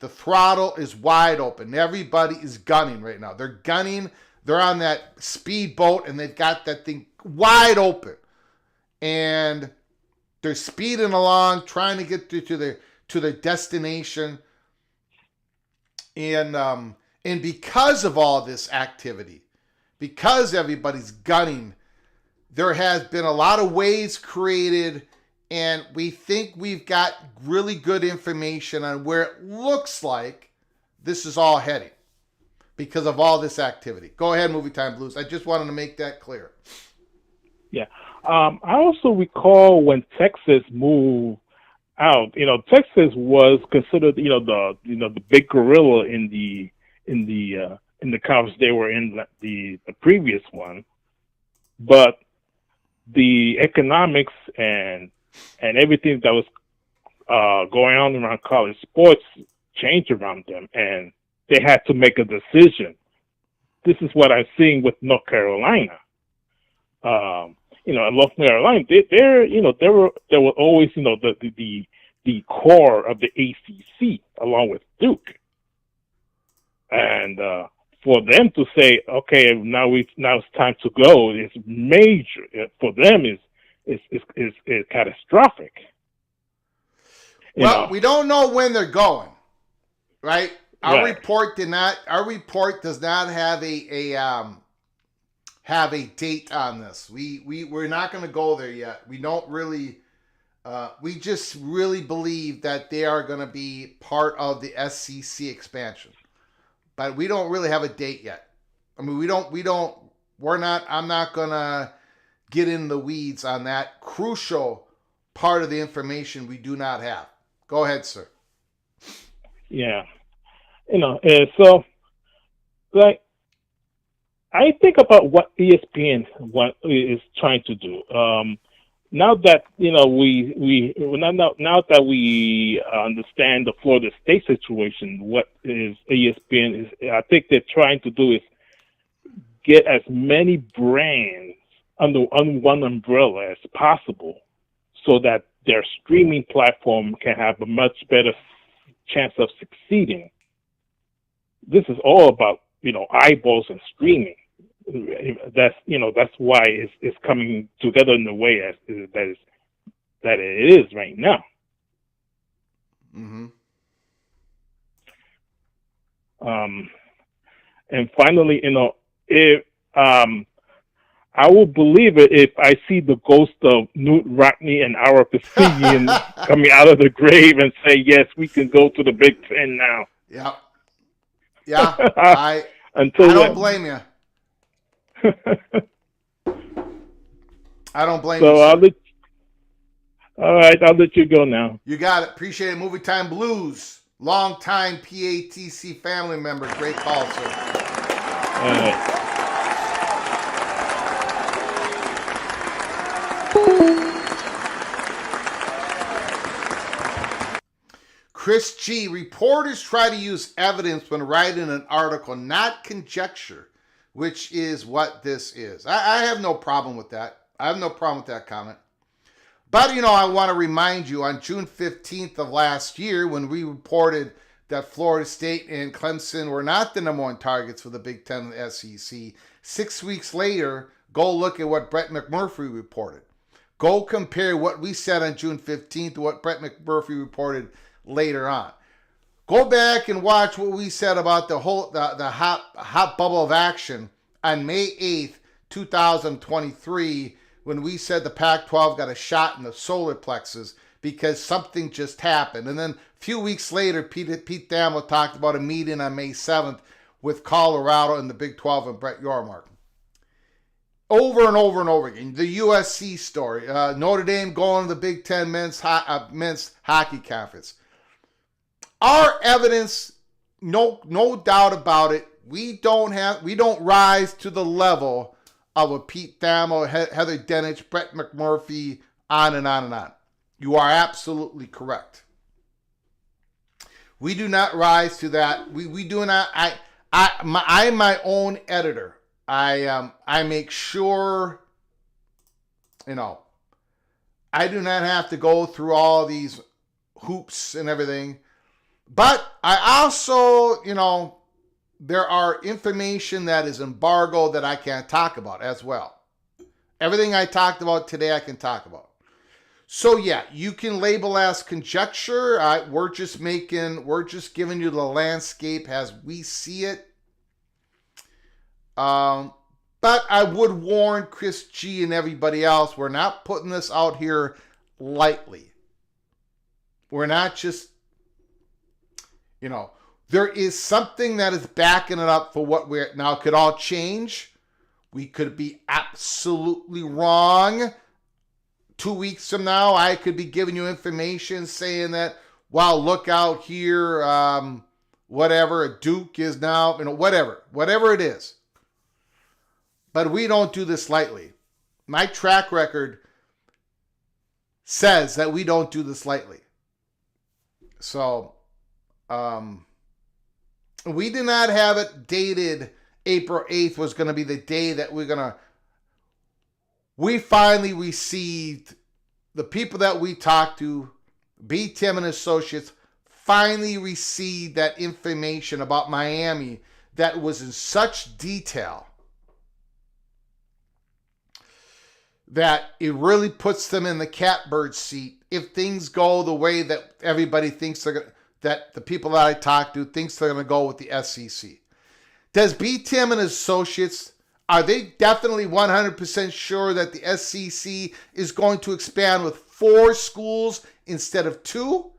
Speaker 1: The throttle is wide open. Everybody is gunning right now. They're gunning. They're on that speedboat, and they've got that thing wide open. And they're speeding along, trying to get to their destination. And because of all this activity, because everybody's gunning, there has been a lot of waves created, and we think we've got really good information on where it looks like this is all heading because of all this activity. Go ahead, Movie Time Blues. I just wanted to make that clear.
Speaker 4: Yeah. I also recall when Texas moved out. Texas was considered, the big gorilla in the conference they were in the previous one, but the economics and everything that was going on around college sports changed around them, and they had to make a decision. This is what I'm seeing with North Carolina. North Carolina, they were always, the core of the ACC along with Duke, and for them to say, okay, now it's time to go, is major for them. Is catastrophic.
Speaker 1: Well, we don't know when they're going, right? Our report does not have a date on this. We're not going to go there yet. We don't really. We just really believe that they are going to be part of the SEC expansion, but we don't really have a date yet. I mean, I'm not going to get in the weeds on that crucial part of the information we do not have. Go ahead, sir.
Speaker 4: Yeah. So, like, I think about what ESPN is trying to do. Now that now that we understand the Florida State situation, what is ESPN is, I think they're trying to do is get as many brands under one umbrella as possible, so that their streaming platform can have a much better chance of succeeding. This is all about eyeballs and streaming. That's why it's coming together in the way that it is right now.
Speaker 1: Mm-hmm.
Speaker 4: And finally, if I will believe it if I see the ghost of Newt Rockne and Ara Pasigyan coming out of the grave and say, yes, we can go to the Big Ten now.
Speaker 1: Yeah. Yeah. I don't blame you. I don't blame you,
Speaker 4: So
Speaker 1: sir.
Speaker 4: all right, I'll let you go now.
Speaker 1: You got it. Appreciate it. Movie Time Blues. Long-time PATC family member. Great call, sir.
Speaker 4: All right.
Speaker 1: Chris G. Reporters try to use evidence when writing an article, not conjecture, which is what this is. I have no problem with that. I have no problem with that comment. But, I want to remind you on June 15th of last year, when we reported that Florida State and Clemson were not the number one targets for the Big Ten and the SEC, 6 weeks later, go look at what Brett McMurphy reported. Go compare what we said on June 15th to what Brett McMurphy reported later on. Go back and watch what we said about the hot bubble of action on May 8th, 2023, when we said the Pac-12 got a shot in the solar plexus because something just happened. And then a few weeks later, Pete Thamel talked about a meeting on May 7th with Colorado and the Big 12 and Brett Yormark. Over and over and over again. The USC story. Notre Dame going to the Big Ten men's hockey conference. Our evidence, no doubt about it, we don't rise to the level of a Pete Thamel, Heather Dinich, Brett McMurphy, on and on and on. You are absolutely correct. We do not rise to that. We do not. I'm my own editor. I make sure, I do not have to go through all these hoops and everything. But I also, there are information that is embargoed that I can't talk about as well. Everything I talked about today, I can talk about. So yeah, you can label as conjecture. We're just giving you the landscape as we see it. But I would warn Chris G and everybody else, we're not putting this out here lightly. We're not just, there is something that is backing it up for what we're, now it could all change. We could be absolutely wrong. 2 weeks from now, I could be giving you information saying that, wow, look out here, whatever, a Duke is now, whatever it is. But we don't do this lightly. My track record says that we don't do this lightly. So, we did not have it dated April 8th was going to be the day that we finally received, the people that we talked to, BTM and Associates, finally received that information about Miami that was in such detail that it really puts them in the catbird seat if things go the way that everybody thinks they're going to, that the people that I talk to thinks they're going to go with the SEC. Does BTM and Associates, are they definitely 100% sure that the SEC is going to expand with 4 schools instead of 2?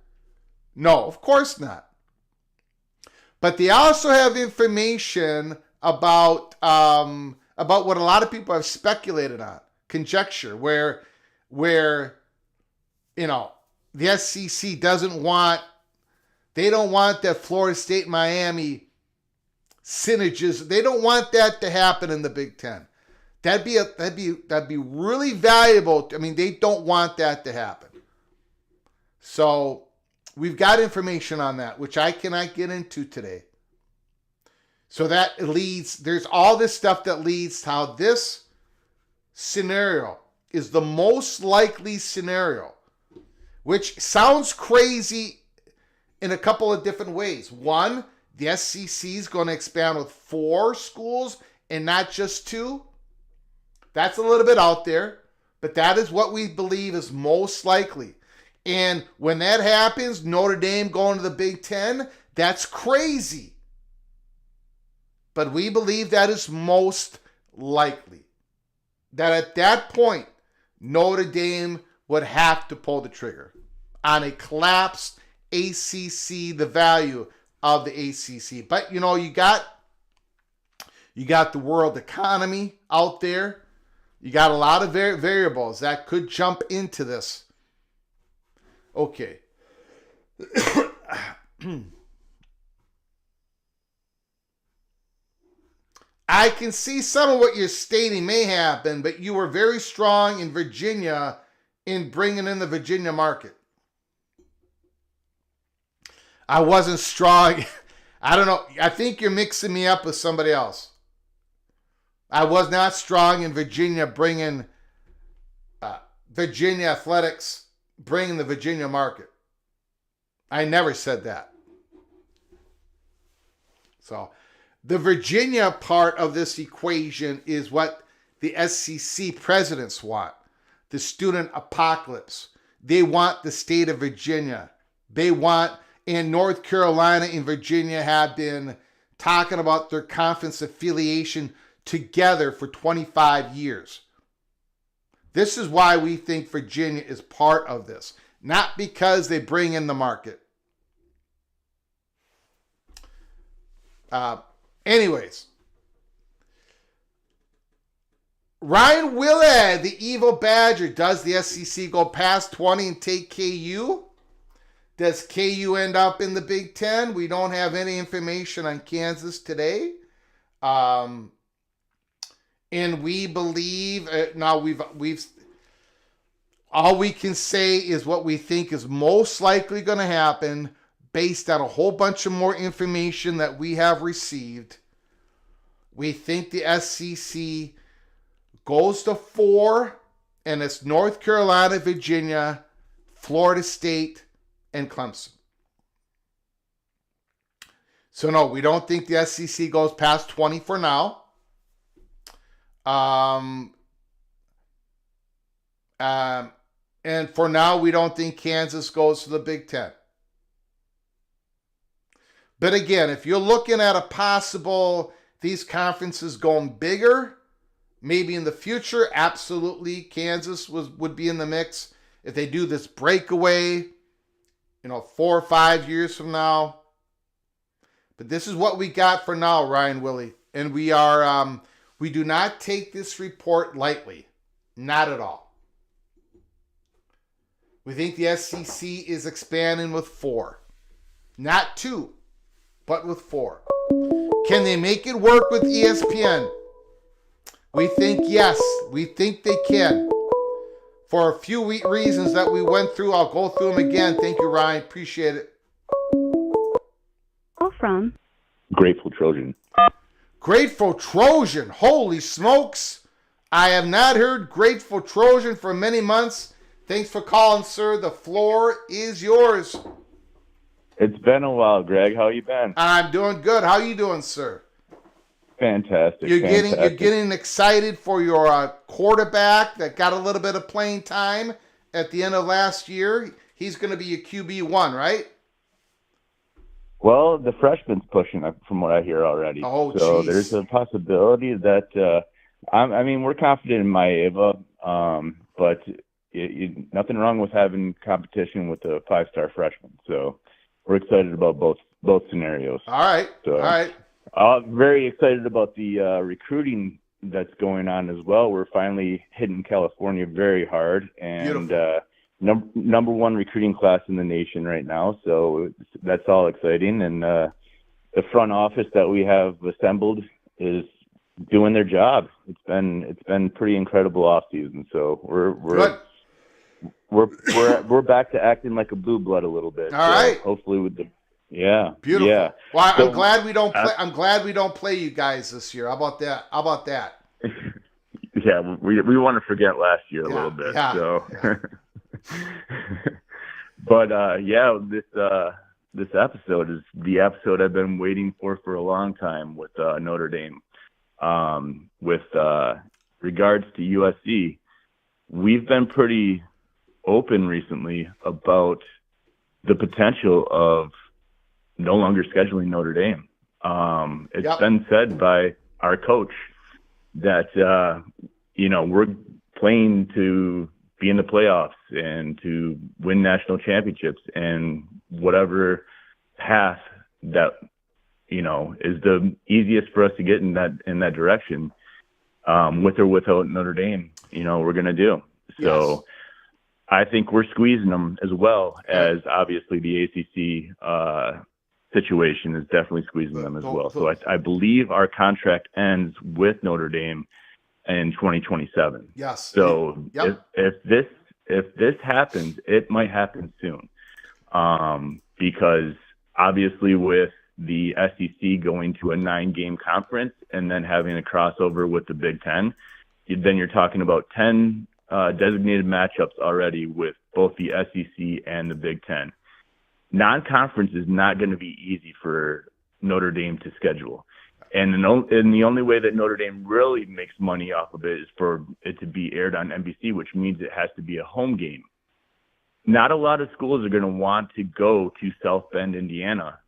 Speaker 1: No, of course not. But they also have information about what a lot of people have speculated on, conjecture, where the SEC they don't want that Florida State Miami synergies. They don't want that to happen in the Big Ten. That'd be really valuable. They don't want that to happen. So we've got information on that, which I cannot get into today. So that leads, there's all this stuff that leads to how this scenario is the most likely scenario, which sounds crazy in a couple of different ways. One, the SEC is going to expand with 4 schools and not just 2. That's a little bit out there, but that is what we believe is most likely. And when that happens, Notre Dame going to the Big Ten, that's crazy. But we believe that is most likely. That at that point, Notre Dame would have to pull the trigger on a collapsed ACC, the value of the ACC. But you got the world economy out there. You got a lot of variables that could jump into this. Okay. I can see some of what you're stating may happen, but you were very strong in Virginia in bringing in the Virginia market. I wasn't strong. I don't know. I think you're mixing me up with somebody else. I was not strong in Virginia bringing Virginia athletics, bringing the Virginia market. I never said that. So the Virginia part of this equation is what the SEC presidents want. The student apocalypse. They want the state of Virginia. They want, and North Carolina and Virginia have been talking about their conference affiliation together for 25 years. This is why we think Virginia is part of this, not because they bring in the market. Anyways, Ryan Willett, the evil Badger, does the SEC go past 20 and take KU? Does KU end up in the Big Ten? We don't have any information on Kansas today. And we believe, now we've all we can say is what we think is most likely going to happen based on a whole bunch of more information that we have received. We think the SEC goes to 4, and it's North Carolina, Virginia, Florida State, and Clemson. So no, we don't think the SEC goes past 20 for now. And for now, we don't think Kansas goes to the Big Ten. But again, if you're looking at a possible, these conferences going bigger, maybe in the future, absolutely, Kansas would be in the mix. If they do this breakaway, 4 or 5 years from now. But this is what we got for now, Ryan Willie. And we do not take this report lightly. Not at all. We think the SEC is expanding with 4. Not 2, but with 4. Can they make it work with ESPN? We think yes. We think they can. For a few reasons that we went through, I'll go through them again. Thank you, Ryan. Appreciate it.
Speaker 2: Call from
Speaker 5: Grateful Trojan.
Speaker 1: Grateful Trojan. Holy smokes. I have not heard Grateful Trojan for many months. Thanks for calling, sir. The floor is yours.
Speaker 5: It's been a while, Greg. How you been?
Speaker 1: I'm doing good. How you doing, sir?
Speaker 5: Fantastic.
Speaker 1: You're getting excited for your quarterback that got a little bit of playing time at the end of last year. He's going to be a QB1, right?
Speaker 5: Well, the freshman's pushing from what I hear already.
Speaker 1: Oh,
Speaker 5: so
Speaker 1: geez.
Speaker 5: There's a possibility that we're confident in Maeva, but nothing wrong with having competition with a 5-star freshman. So we're excited about both scenarios.
Speaker 1: All right.
Speaker 5: So,
Speaker 1: all right.
Speaker 5: Very excited about the recruiting that's going on as well. We're finally hitting California very hard, and number 1 recruiting class in the nation right now. So that's all exciting. And the front office that we have assembled is doing their job. It's been pretty incredible off season. So we're back to acting like a blue blood a little bit.
Speaker 1: All right.
Speaker 5: Hopefully with the beautiful.
Speaker 1: Yeah. Well, I'm glad we don't play. I'm glad we don't play you guys this year. How about that?
Speaker 5: Yeah, we want to forget last year a little bit.
Speaker 1: Yeah,
Speaker 5: so,
Speaker 1: yeah.
Speaker 5: But this episode is the episode I've been waiting for a long time with Notre Dame. With regards to USC, we've been pretty open recently about the potential of no longer scheduling Notre Dame. It's been said by our coach that, we're playing to be in the playoffs and to win national championships, and whatever path that, is the easiest for us to get in that direction, with or without Notre Dame, we're going to do. So
Speaker 1: Yes.
Speaker 5: I think we're squeezing them as well as obviously the ACC situation is definitely squeezing them as well. So I believe our contract ends with Notre Dame in 2027.
Speaker 1: Yes.
Speaker 5: So
Speaker 1: Yep.
Speaker 5: if this happens, it might happen soon, because obviously with the SEC going to a 9-game conference and then having a crossover with the Big Ten, then you're talking about 10 designated matchups already with both the SEC and the Big Ten. Non-conference is not going to be easy for Notre Dame to schedule. And the only way that Notre Dame really makes money off of it is for it to be aired on NBC, which means it has to be a home game. Not a lot of schools are going to want to go to South Bend, Indiana,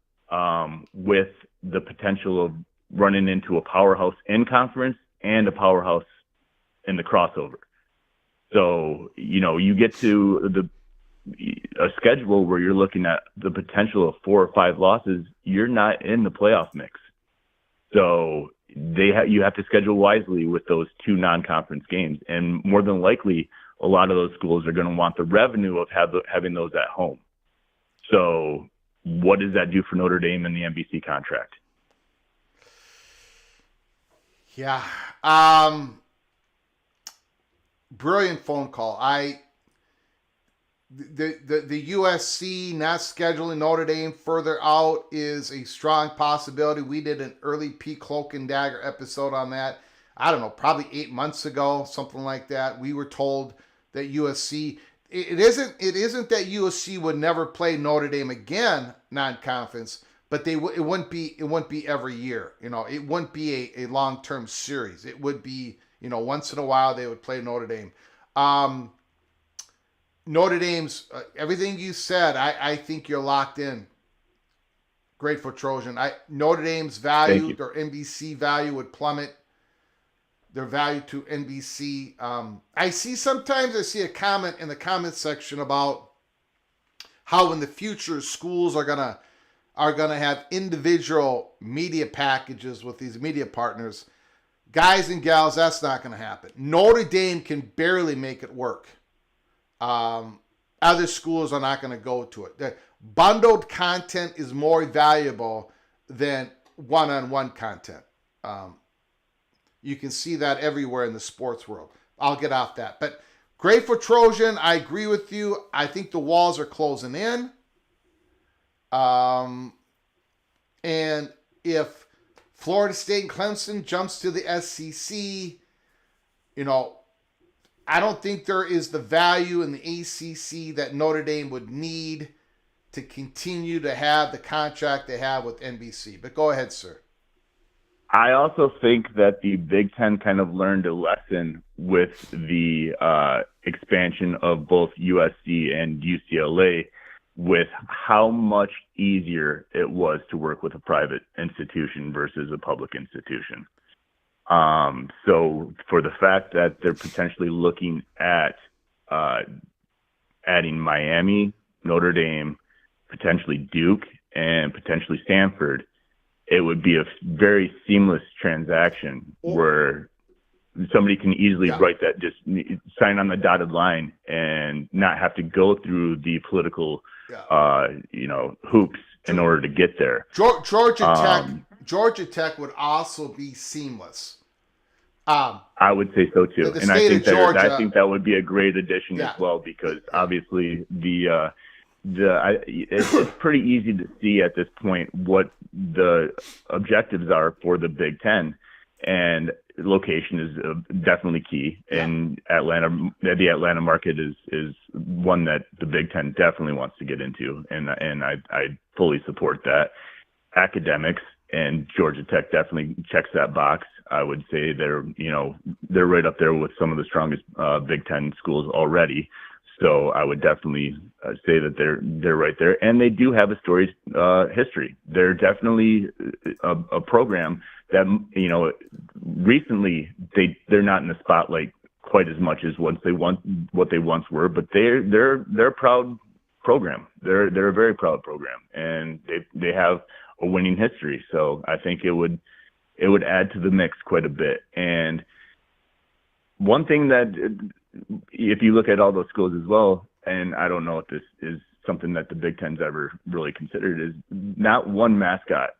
Speaker 5: with the potential of running into a powerhouse in conference and a powerhouse in the crossover. So, you get to a schedule where you're looking at the potential of 4 or 5 losses, you're not in the playoff mix. So you have to schedule wisely with those 2 non-conference games. And more than likely, a lot of those schools are going to want the revenue of having those at home. So what does that do for Notre Dame in the NBC contract?
Speaker 1: Yeah. Brilliant phone call. The USC not scheduling Notre Dame further out is a strong possibility. We did an early P Cloak and Dagger episode on that. I don't know, probably 8 months ago, something like that. We were told that USC, it isn't that USC would never play Notre Dame again non-conference, but it wouldn't be every year. It wouldn't be a long-term series. It would be, once in a while they would play Notre Dame. Notre Dame's everything you said, I think you're locked in. Grateful Trojan. Notre Dame's value, their NBC value would plummet. Their value to NBC. I see a comment in the comment section about how in the future schools are gonna have individual media packages with these media partners. Guys and gals, that's not gonna happen. Notre Dame can barely make it work. Other schools are not going to go to it. The bundled content is more valuable than one-on-one content. You can see that everywhere in the sports world. I'll get off that. But Grateful Trojan, I agree with you. I think the walls are closing in. And if Florida State and Clemson jumps to the SEC, I don't think there is the value in the ACC that Notre Dame would need to continue to have the contract they have with NBC. But go ahead, sir.
Speaker 5: I also think that the Big Ten kind of learned a lesson with the expansion of both USC and UCLA with how much easier it was to work with a private institution versus a public institution. So for the fact that they're potentially looking at adding Miami, Notre Dame, potentially Duke, and potentially Stanford, it would be a very seamless transaction where somebody can easily write that, just sign on the dotted line and not have to go through the political, hoops in order to get there.
Speaker 1: Georgia Tech would also be seamless.
Speaker 5: I would say so too, and I think that would be a great addition as well, because obviously it's pretty easy to see at this point what the objectives are for the Big Ten, and location is definitely key. And the Atlanta market is one that the Big Ten definitely wants to get into, and I fully support that. Academics, and Georgia Tech definitely checks that box. I would say they're right up there with some of the strongest Big Ten schools already. So I would definitely say that they're right there, and they do have a storied history. They're definitely a program that recently they're not in the spotlight quite as much as what they once were, but they're a proud program. They're a very proud program, and they have a winning history. So I think it would add to the mix quite a bit. And one thing that, if you look at all those schools as well, and I don't know if this is something that the Big Ten's ever really considered, is not one mascot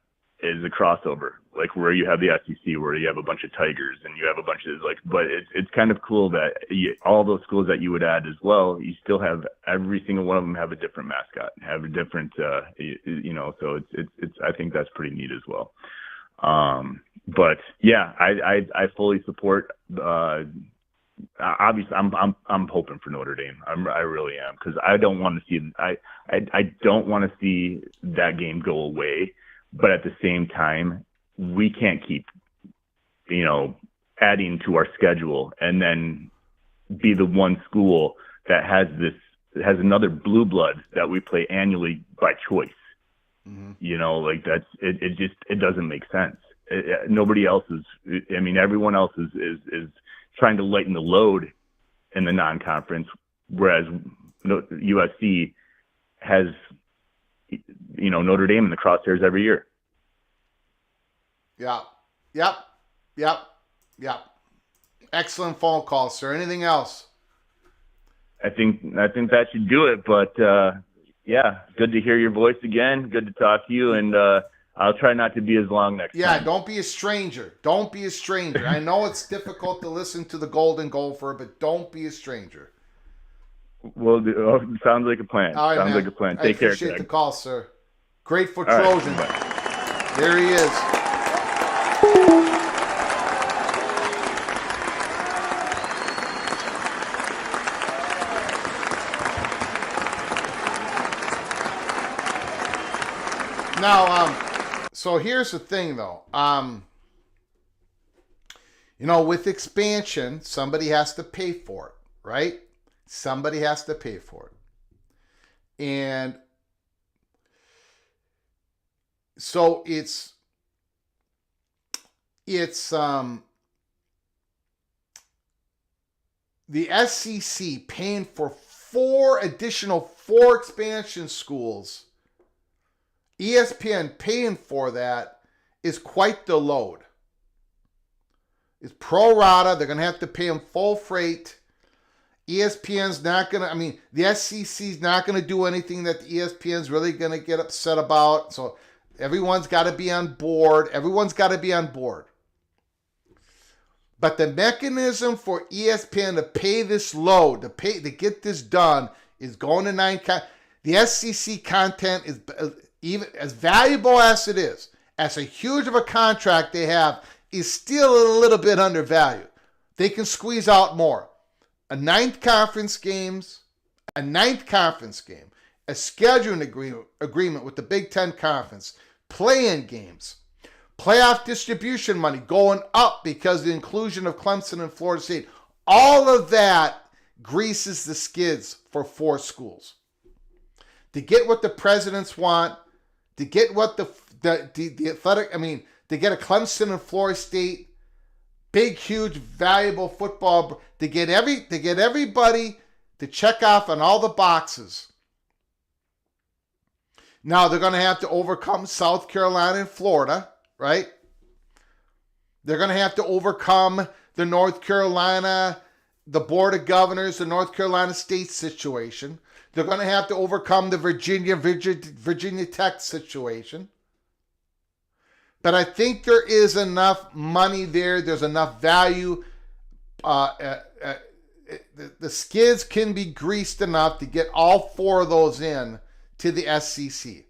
Speaker 5: is a crossover, like where you have the SEC, where you have a bunch of Tigers and you have a bunch of but it's kind of cool that all those schools that you would add as well, you still have every single one of them have a different mascot, have a different, so it's I think that's pretty neat as well. But yeah, I fully support, obviously I'm hoping for Notre Dame. I really am, because I don't want to see, I don't want to see that game go away. But at the same time, we can't keep, adding to our schedule and then be the one school that has another blue blood that we play annually by choice. Mm-hmm. It doesn't make sense. Nobody else is, everyone else is trying to lighten the load in the non-conference, whereas USC has, Notre Dame in the crosshairs every year.
Speaker 1: Yep. Excellent phone call, sir. Anything else?
Speaker 5: I think that should do it. But yeah, good to hear your voice again. Good to talk to you, and I'll try not to be as long next time.
Speaker 1: Yeah, don't be a stranger. Don't be a stranger. I know it's difficult to listen to the Golden Gopher, but don't be a stranger.
Speaker 5: Well, sounds like a plan.
Speaker 1: All right,
Speaker 5: sounds
Speaker 1: man.
Speaker 5: like a plan. Take care, Greg.
Speaker 1: I appreciate the call, sir. Grateful
Speaker 5: All
Speaker 1: Trojan.
Speaker 5: Right.
Speaker 1: There he is. Now, so here's the thing, though. With expansion, somebody has to pay for it, right? Somebody has to pay for it. And so it's the SEC paying for four expansion schools. ESPN paying for that is quite the load. It's pro rata. They're going to have to pay them full freight. ESPN's not going to, the SEC's not going to do anything that the ESPN's really going to get upset about. So everyone's got to be on board. But the mechanism for ESPN to pay this load, to get this done, is going to 9. The SEC content is, even as valuable as it is, as a huge of a contract they have, is still a little bit undervalued. They can squeeze out more. A ninth conference game, a scheduling agreement with the Big Ten Conference, play-in games, playoff distribution money going up because of the inclusion of Clemson and Florida State. All of that greases the skids for 4 schools. To get what the presidents want, to get what the athletic, to get a Clemson and Florida State, big, huge, valuable football, to get everybody to check off on all the boxes. Now they're going to have to overcome South Carolina and Florida, right? They're going to have to overcome the North Carolina, the Board of Governors, the North Carolina State situation. They're going to have to overcome the Virginia Tech situation. But I think there is enough money there. There's enough value. The skids can be greased enough to get all 4 of those in to the SEC.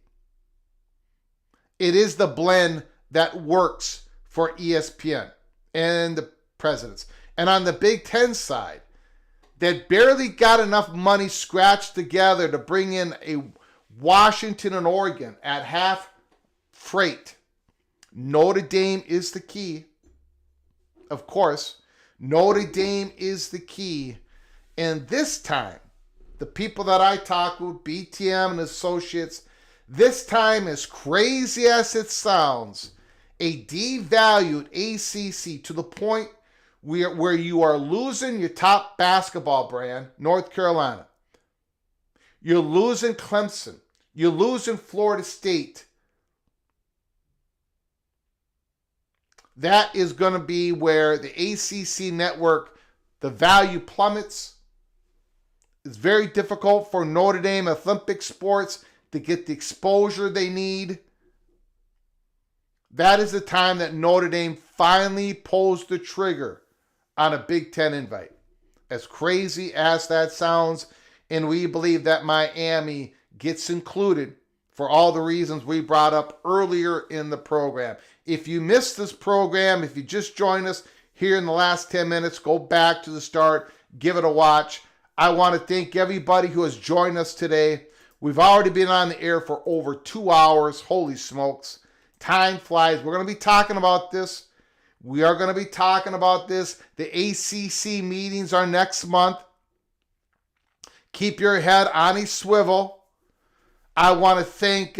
Speaker 1: It is the blend that works for ESPN and the presidents. And on the Big Ten side, that barely got enough money scratched together to bring in a Washington and Oregon at half freight. Notre Dame is the key. Of course, Notre Dame is the key. And this time, the people that I talk with, BTM and Associates, this time, as crazy as it sounds, a devalued ACC to the point where you are losing your top basketball brand, North Carolina. You're losing Clemson. You're losing Florida State. That is going to be where the ACC network The value plummets. It's very difficult for Notre Dame Olympic sports to get the exposure they need. That is the time that Notre Dame finally pulls the trigger on a Big Ten invite. As crazy as that sounds, and we believe that Miami gets included for all the reasons we brought up earlier in the program. If you missed this program, if you just joined us here in the last 10 minutes, go back to the start, give it a watch. I want to thank everybody who has joined us today. We've already been on the air for over 2 hours. Holy smokes. Time flies. We're going to be talking about this. We are going to be talking about this. The ACC meetings are next month. Keep your head on a swivel. I want to thank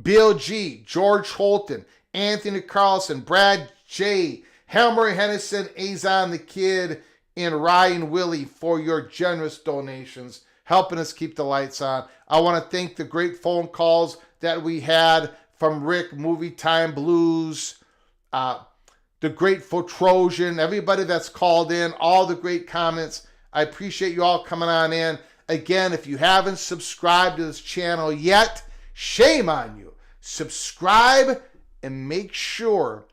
Speaker 1: Bill G., George Holton, Anthony Carlson, Brad J., Helmer Hennison, Azon the Kid, and Ryan Willie for your generous donations, helping us keep the lights on. I want to thank the great phone calls that we had from Rick, Movie Time Blues, the Grateful Trojan, everybody that's called in, all the great comments. I appreciate you all coming on in. Again, if you haven't subscribed to this channel yet, shame on you. Subscribe and make sure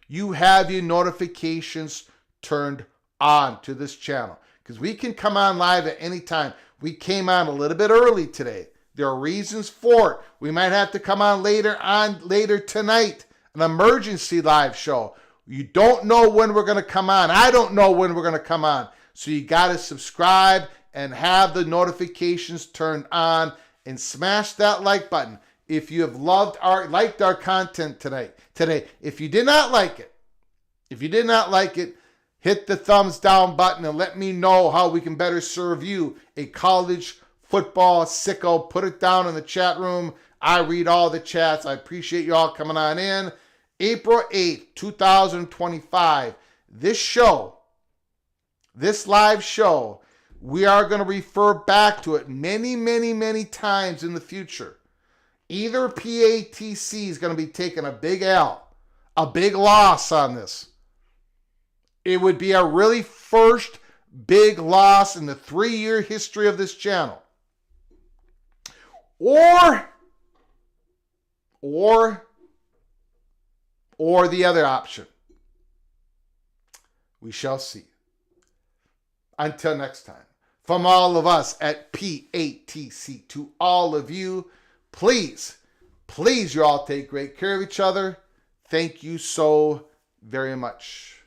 Speaker 1: you have your notifications turned on to this channel, because we can come on live at any time. We came on a little bit early today. There are reasons for it. We might have to come on later tonight, an emergency live show. You don't know when we're going to come on. I don't know when we're going to come on. So you got to subscribe and have the notifications turned on, and smash that like button if you have liked our content today. If you did not like it, hit the thumbs down button and let me know how we can better serve you, a college football sicko. Put it down in the chat room. I read all the chats. I appreciate you all coming on in. April 8th, 2025. This live show, we are going to refer back to it many, many, many times in the future. Either PATC is going to be taking a big L, a big loss on this. It would be our really first big loss in the 3-year history of this channel. Or the other option. We shall see. Until next time, from all of us at PATC to all of you, please you all take great care of each other. Thank you so very much.